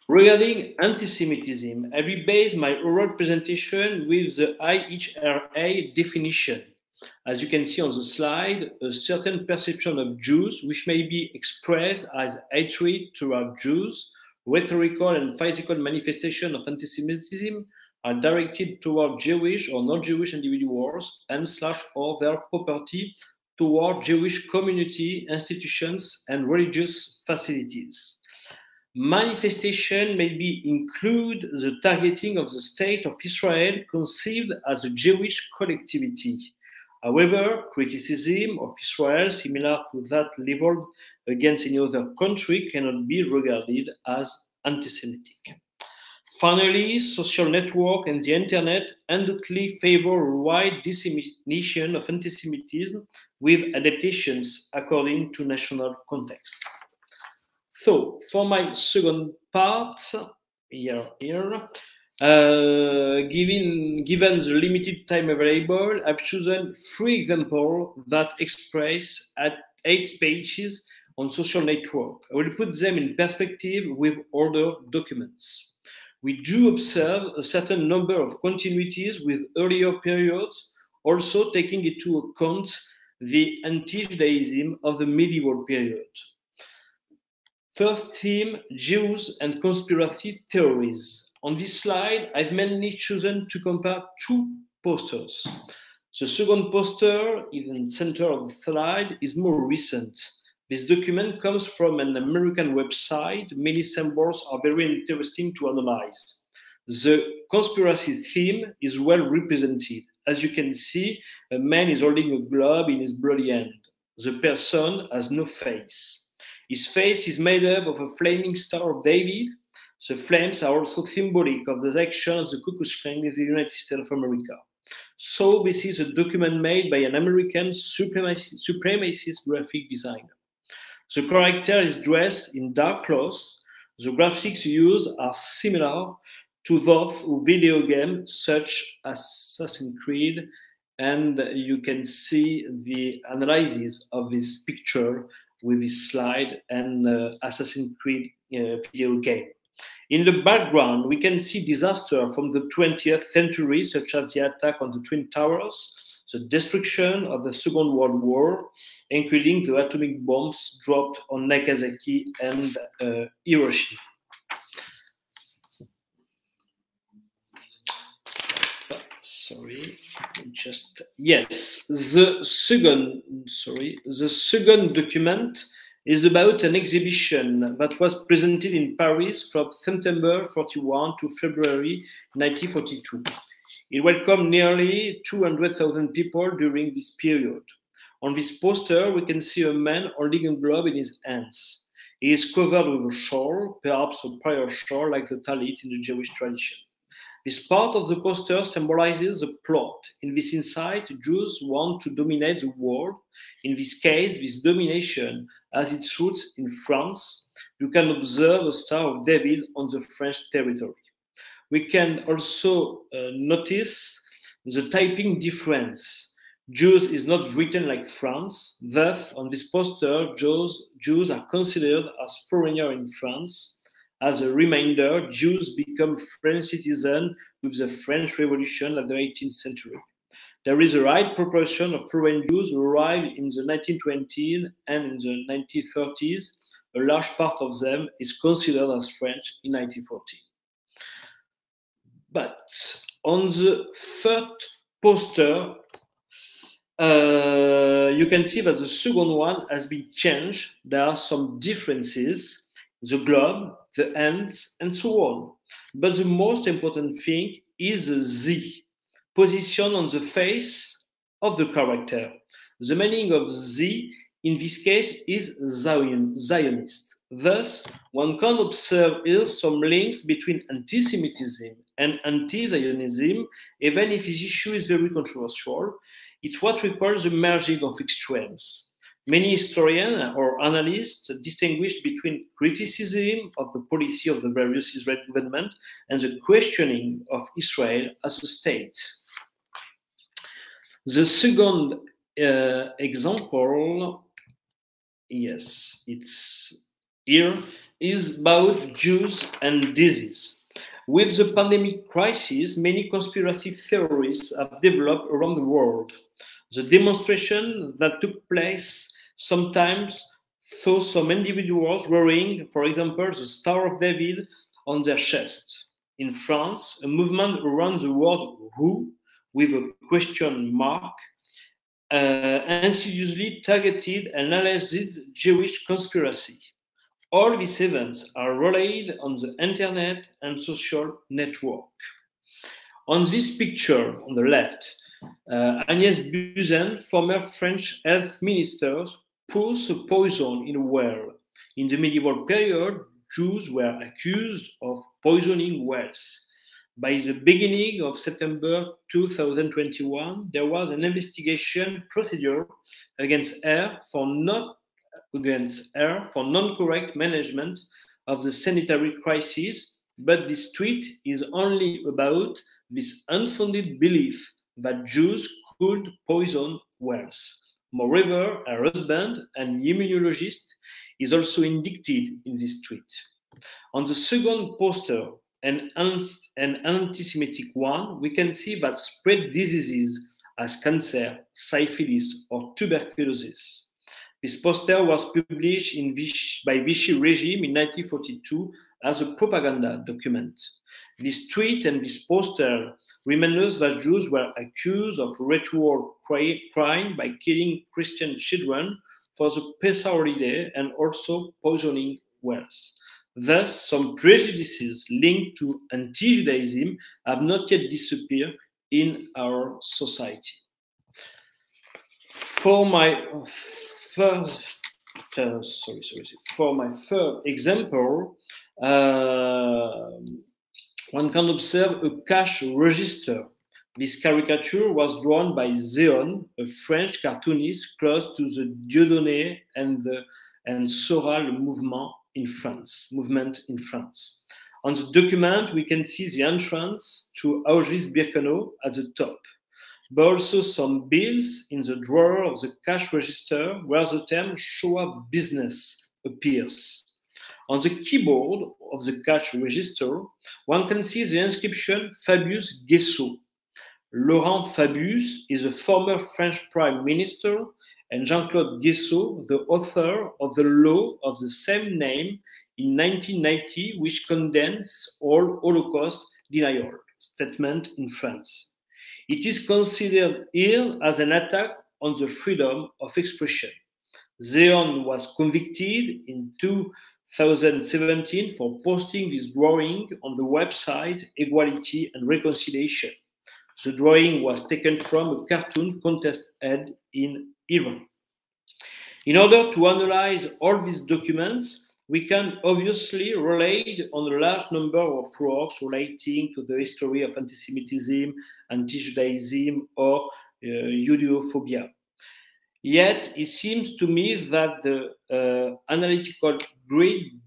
Regarding anti-Semitism, I will base my oral presentation with the IHRA definition. As you can see on the slide, a certain perception of Jews, which may be expressed as hatred toward Jews, rhetorical and physical manifestation of anti-Semitism are directed toward Jewish or non-Jewish individuals and/or their property, toward Jewish community, institutions, and religious facilities. Manifestation may include the targeting of the state of Israel conceived as a Jewish collectivity. However, criticism of Israel similar to that leveled against any other country cannot be regarded as anti-Semitic. Finally, social network and the internet undoubtedly favor a wide dissemination of anti-Semitism with adaptations according to national context. So, for my second part, given the limited time available, I've chosen 3 examples that express at 8 pages on social network. I will put them in perspective with other documents. We do observe a certain number of continuities with earlier periods, also taking into account the anti-Judaism of the medieval period. First theme, Jews and conspiracy theories. On this slide, I've mainly chosen to compare 2 posters. The second poster, in the center of the slide, is more recent. This document comes from an American website. Many symbols are very interesting to analyze. The conspiracy theme is well represented. As you can see, a man is holding a globe in his bloody hand. The person has no face. His face is made up of a flaming Star of David. The flames are also symbolic of the action of the Ku Klux Klan in the United States of America. So this is a document made by an American supremacist graphic designer. The character is dressed in dark clothes. The graphics used are similar to those of video games such as Assassin's Creed, and you can see the analysis of this picture with this slide and Assassin's Creed video game. In the background, we can see disaster from the 20th century, such as the attack on the Twin Towers, the destruction of the Second World War, including the atomic bombs dropped on Nagasaki and Hiroshima. The second document is about an exhibition that was presented in Paris from September 41 to February 1942. It welcomed nearly 200,000 people during this period. On this poster, we can see a man holding a globe in his hands. He is covered with a shawl, perhaps a prayer shawl like the talit in the Jewish tradition. This part of the poster symbolizes the plot. In this insight, Jews want to dominate the world. In this case, this domination has its roots in France. You can observe a Star of David on the French territory. We can also notice the typing difference. Jews is not written like France. Thus, on this poster, Jews are considered as foreigners in France. As a reminder, Jews become French citizens with the French Revolution of the 18th century. There is a right proportion of foreign Jews who arrived in the 1920s and in the 1930s, a large part of them is considered as French in 1940. But on the third poster, you can see that the second one has been changed. There are some differences, the globe, the hands, and so on. But the most important thing is the Z, position on the face of the character. The meaning of Z in this case is Zionist. Thus, one can observe here some links between anti-Semitism and anti-Zionism, even if this issue is very controversial. It's what we call the merging of extremes. Many historians or analysts distinguish between criticism of the policy of the various Israeli government and the questioning of Israel as a state. The second example, yes, it's here, is about Jews and disease. With the pandemic crisis, many conspiracy theories have developed around the world. The demonstration that took place sometimes saw some individuals wearing, for example, the Star of David on their chest. In France, a movement around the word "who" with a question mark insidiously targeted an alleged Jewish conspiracy. All these events are relayed on the internet and social network. On this picture on the left, Agnès Buzyn, former French health minister, pours a poison in a well. In the medieval period, Jews were accused of poisoning wells. By the beginning of September 2021, there was an investigation procedure against her for non-correct management of the sanitary crisis, but this tweet is only about this unfounded belief that Jews could poison wells. Moreover, her husband, an immunologist, is also indicted in this tweet. On the second poster, an anti-Semitic one, we can see that spread diseases as cancer, syphilis, or tuberculosis. This poster was published by Vichy regime in 1942 as a propaganda document. This tweet and this poster remind us that Jews were accused of ritual crime by killing Christian children for the Pesach holiday and also poisoning wells. Thus, some prejudices linked to anti-Judaism have not yet disappeared in our society. For my third example, one can observe a cash register. This caricature was drawn by Zéon, a French cartoonist close to the Dieudonné and Soral movement in France. On the document, we can see the entrance to Auschwitz-Birkenau at the top, but also some bills in the drawer of the cash register where the term Shoah business appears. On the keyboard of the cash register, one can see the inscription Fabius Guessot. Laurent Fabius is a former French prime minister, and Jean-Claude Guessot, the author of the law of the same name in 1990, which condemns all Holocaust denial statement in France. It is considered here as an attack on the freedom of expression. Zéon was convicted in 2017 for posting this drawing on the website Equality and Reconciliation. The drawing was taken from a cartoon contest held in Iran. In order to analyze all these documents, we can obviously rely on a large number of works relating to the history of anti-Semitism, anti-Judaism, or Judeophobia. Yet, it seems to me that the analytical grid,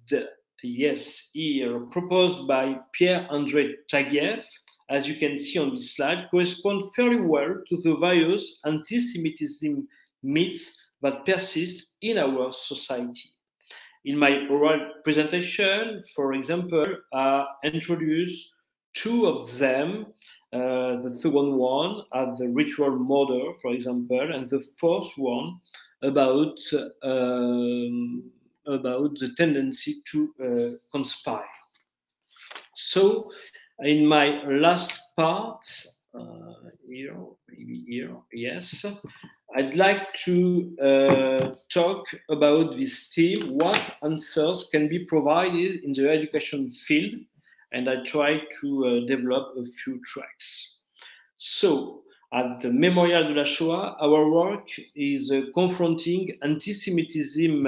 here proposed by Pierre-André Taguieff, as you can see on this slide, correspond fairly well to the various anti-Semitism myths that persist in our society. In my oral presentation, for example, I introduced two of them. The second one as the ritual murder, for example, and the fourth one about about the tendency to conspire. So, in my last part, maybe here, yes, I'd like to talk about this theme, what answers can be provided in the education field, and I try to develop a few tracks. So, at the Memorial de la Shoah, our work is confronting anti-Semitism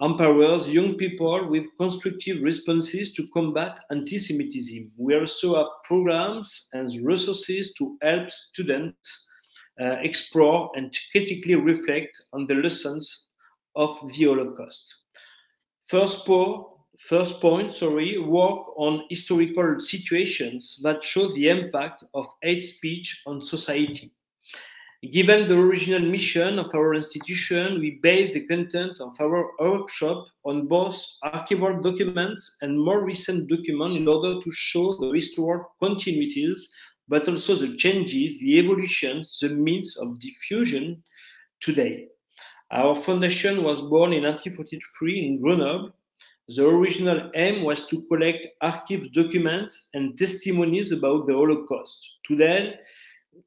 empowers young people with constructive responses to combat anti-Semitism. We also have programs and resources to help students explore and critically reflect on the lessons of the Holocaust. First point, work on historical situations that show the impact of hate speech on society. Given the original mission of our institution, we base the content of our workshop on both archival documents and more recent documents in order to show the historical continuities, but also the changes, the evolutions, the means of diffusion today. Our foundation was born in 1943 in Grenoble. The original aim was to collect archive documents and testimonies about the Holocaust.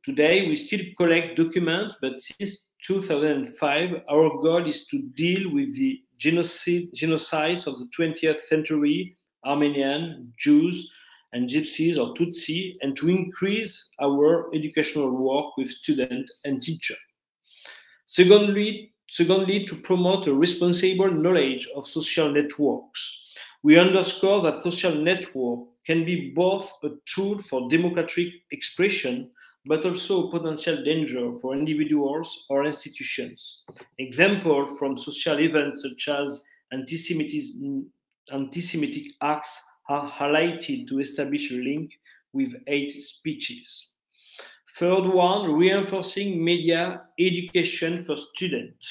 Today, we still collect documents, but since 2005, our goal is to deal with the genocides of the 20th century, Armenian, Jews, and Gypsies or Tutsi, and to increase our educational work with students and teachers. Secondly, to promote a responsible knowledge of social networks. We underscore that social network can be both a tool for democratic expression, but also a potential danger for individuals or institutions. Examples from social events such as anti-Semitic acts are highlighted to establish a link with hate speeches. Third one, reinforcing media education for students.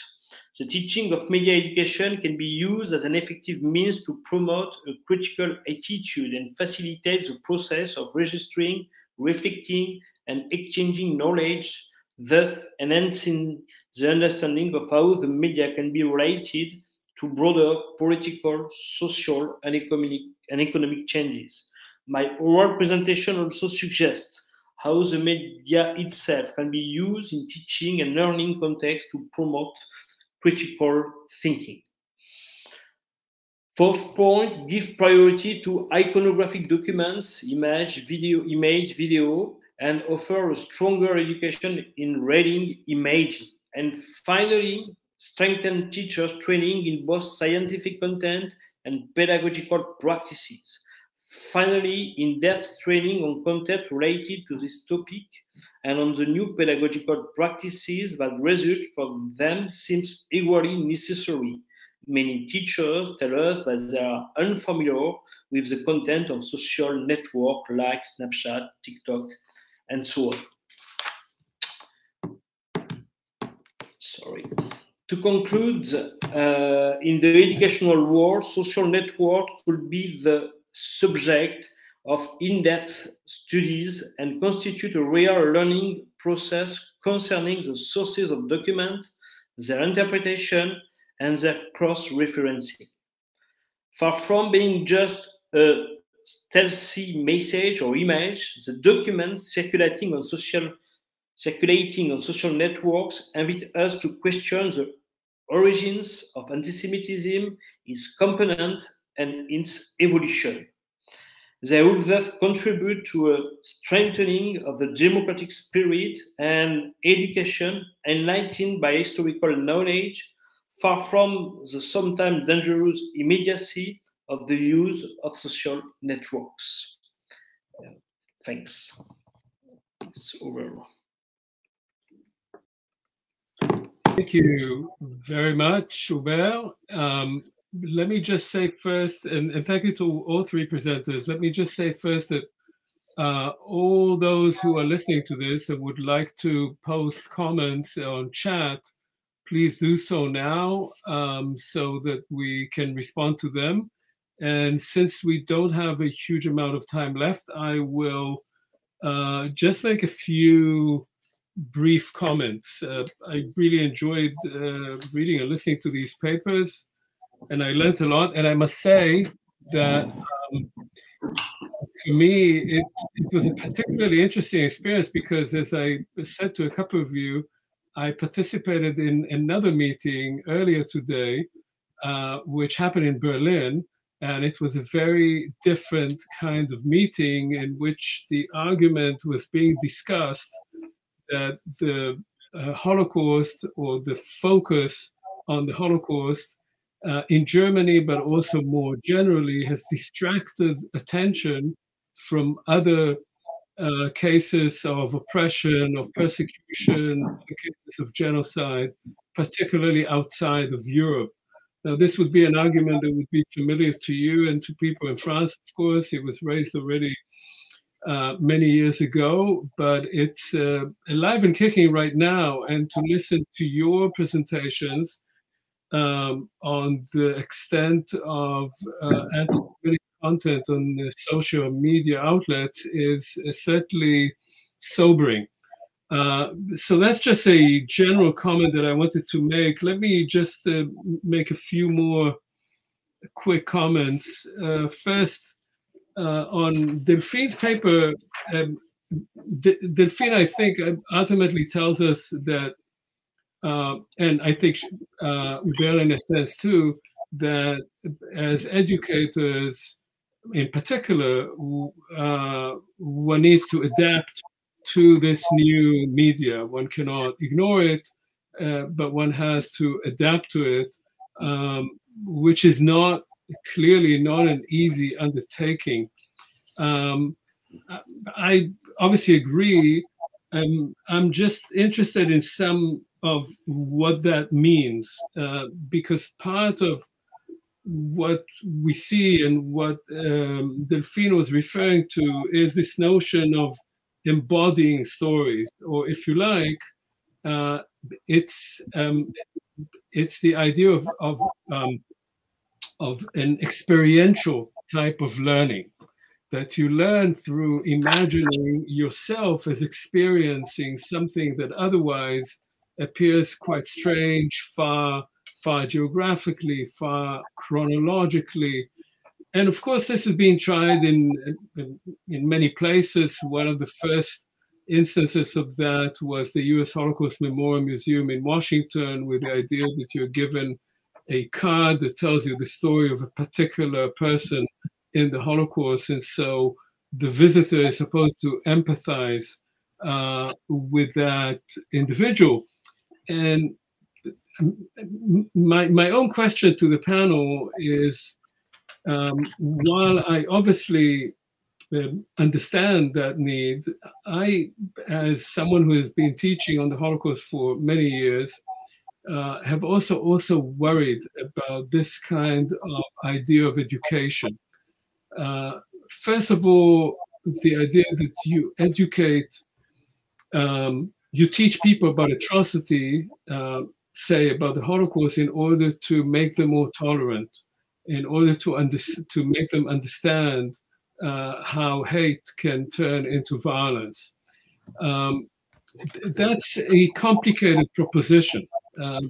The teaching of media education can be used as an effective means to promote a critical attitude and facilitate the process of registering, reflecting, and exchanging knowledge, thus enhancing the understanding of how the media can be related to broader political, social, and economic changes. My oral presentation also suggests how the media itself can be used in teaching and learning context to promote critical thinking. Fourth point, give priority to iconographic documents, image, video, and offer a stronger education in reading, imaging. And finally, strengthen teachers' training in both scientific content and pedagogical practices. Finally, in-depth training on content related to this topic and on the new pedagogical practices that result from them seems equally necessary. Many teachers tell us that they are unfamiliar with the content of social networks like Snapchat, TikTok, and so on. Sorry. To conclude, in the educational world, social network could be the subject of in-depth studies and constitute a real learning process concerning the sources of documents, their interpretation, and their cross-referencing. Far from being just a stealthy message or image, the documents circulating on social networks invite us to question the origins of anti-Semitism, its component, and its evolution. They will thus contribute to a strengthening of the democratic spirit and education enlightened by historical knowledge, far from the sometimes dangerous immediacy of the use of social networks. Thanks. It's over. Thank you very much, Hubert. Let me just say first, and thank you to all three presenters. Let me just say first that all those who are listening to this and would like to post comments on chat, please do so now so that we can respond to them. And since we don't have a huge amount of time left, I will just make a few brief comments. I really enjoyed reading and listening to these papers. and I learned a lot. And I must say that for me, it was a particularly interesting experience because, as I said to a couple of you, I participated in another meeting earlier today, which happened in Berlin. And it was a very different kind of meeting in which the argument was being discussed that the Holocaust, or the focus on the Holocaust in Germany, but also more generally, has distracted attention from other cases of oppression, of persecution, the cases of genocide, particularly outside of Europe. Now, this would be an argument that would be familiar to you and to people in France, of course. It was raised already many years ago, but it's alive and kicking right now. And to listen to your presentations on the extent of anti-Semitic content on the social media outlets is certainly sobering. So that's just a general comment that I wanted to make. Let me just make a few more quick comments. First, on Delphine's paper, Delphine, I think, ultimately tells us that, and I think Hubert in a sense too, that as educators in particular, one needs to adapt to this new media. One cannot ignore it, but one has to adapt to it, which is not clearly not an easy undertaking. I obviously agree. I'm just interested in some of what that means, because part of what we see and what Delphine was referring to is this notion of embodying stories, or if you like, it's the idea of an experiential type of learning, that you learn through imagining yourself as experiencing something that otherwise appears quite strange, far geographically, far chronologically. And of course, this is being tried in many places. One of the first instances of that was the US Holocaust Memorial Museum in Washington, with the idea that you're given a card that tells you the story of a particular person in the Holocaust. And so the visitor is supposed to empathize with that individual. And my own question to the panel is, while I obviously understand that need, I, as someone who has been teaching on the Holocaust for many years, have also worried about this kind of idea of education. First of all, the idea that you educate, you teach people about atrocity, say about the Holocaust, in order to make them more tolerant, in order to make them understand how hate can turn into violence. That's a complicated proposition,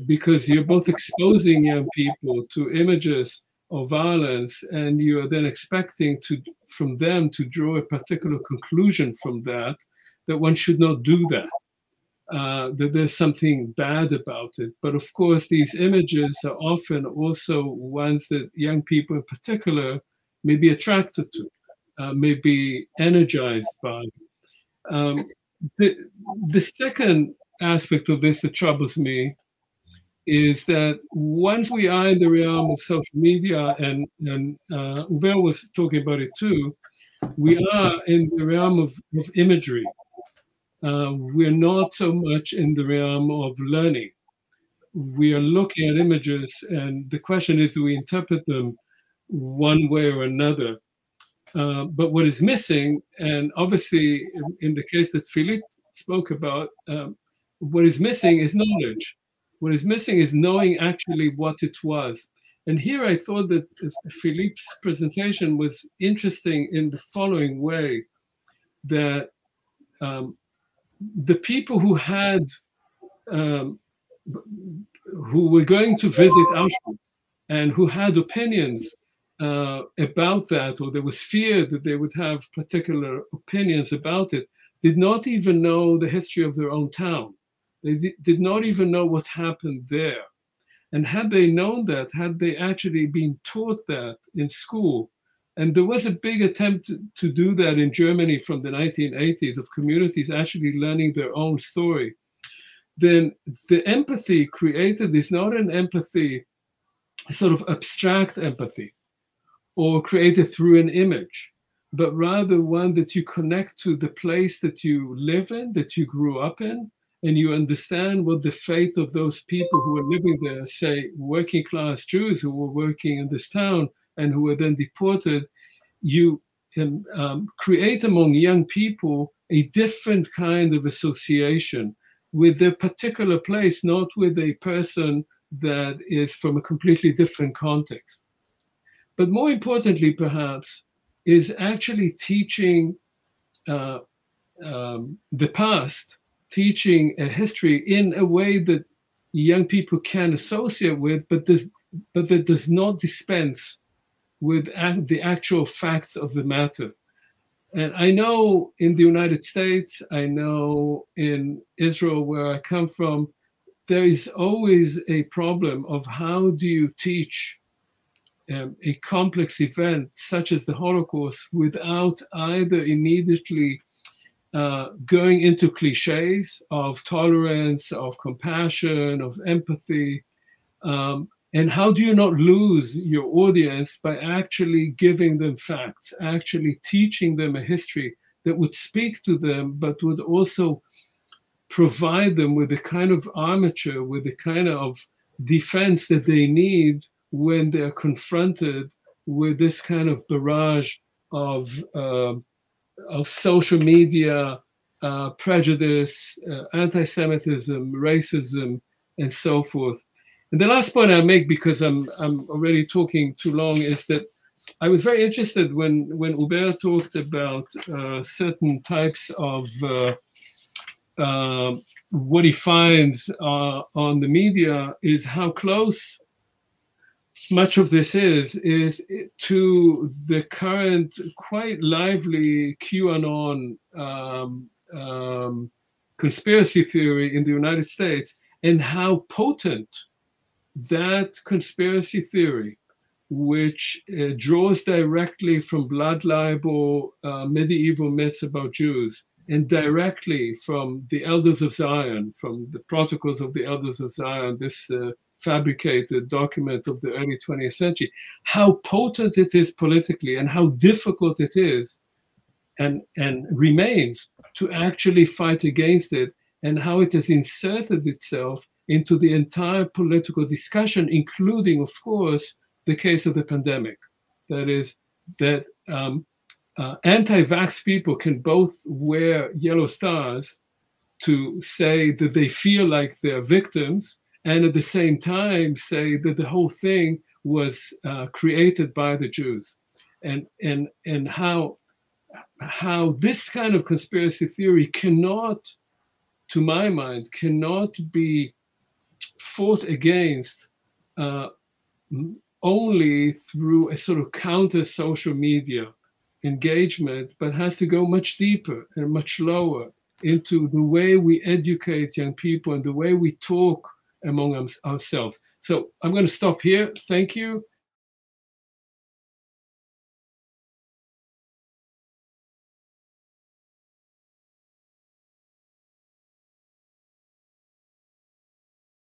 because you're both exposing young people to images of violence, and you are then expecting from them to draw a particular conclusion from that one should not do that. That there's something bad about it. But of course, these images are often also ones that young people in particular may be attracted to, may be energized by. The second aspect of this that troubles me is that once we are in the realm of social media, and Hubert was talking about it too, we are in the realm of imagery. We're not so much in the realm of learning. We are looking at images, and the question is, do we interpret them one way or another? But what is missing, and obviously in the case that Philippe spoke about, what is missing is knowledge. What is missing is knowing actually what it was. And here I thought that Philippe's presentation was interesting in the following way, that the people who had, who were going to visit Auschwitz and who had opinions about that, or there was fear that they would have particular opinions about it, did not even know the history of their own town. They did not even know what happened there. And had they known that, had they actually been taught that in school, and there was a big attempt to do that in Germany from the 1980s, of communities actually learning their own story, then the empathy created is not an empathy, a sort of abstract empathy, or created through an image, but rather one that you connect to the place that you live in, that you grew up in, and you understand what the faith of those people who were living there, say working class Jews who were working in this town and who were then deported, you can create among young people a different kind of association with their particular place, not with a person that is from a completely different context. But more importantly, perhaps, is actually teaching the past, teaching a history in a way that young people can associate with, but that does not dispense with the actual facts of the matter. And I know in the United States, I know in Israel, where I come from, there is always a problem of how do you teach a complex event such as the Holocaust without either immediately going into cliches of tolerance, of compassion, of empathy, and how do you not lose your audience by actually giving them facts, actually teaching them a history that would speak to them, but would also provide them with the kind of armature, with the kind of defense that they need when they're confronted with this kind of barrage of social media, prejudice, anti-Semitism, racism, and so forth. And the last point I make, because I'm already talking too long, is that I was very interested when Hubert talked about certain types of what he finds on the media, is how close much of this is to the current quite lively QAnon conspiracy theory in the United States, and how potent that conspiracy theory, which draws directly from blood libel, medieval myths about Jews, and directly from the Elders of Zion, from the Protocols of the Elders of Zion, this fabricated document of the early 20th century, how potent it is politically and how difficult it is and remains to actually fight against it, and how it has inserted itself into the entire political discussion, including, of course, the case of the pandemic. That is, that anti-vax people can both wear yellow stars to say that they feel like they're victims, and at the same time say that the whole thing was created by the Jews, and how this kind of conspiracy theory cannot, to my mind, cannot be fought against only through a sort of counter social media engagement, but has to go much deeper and much lower into the way we educate young people and the way we talk among ourselves. So I'm going to stop here. Thank you.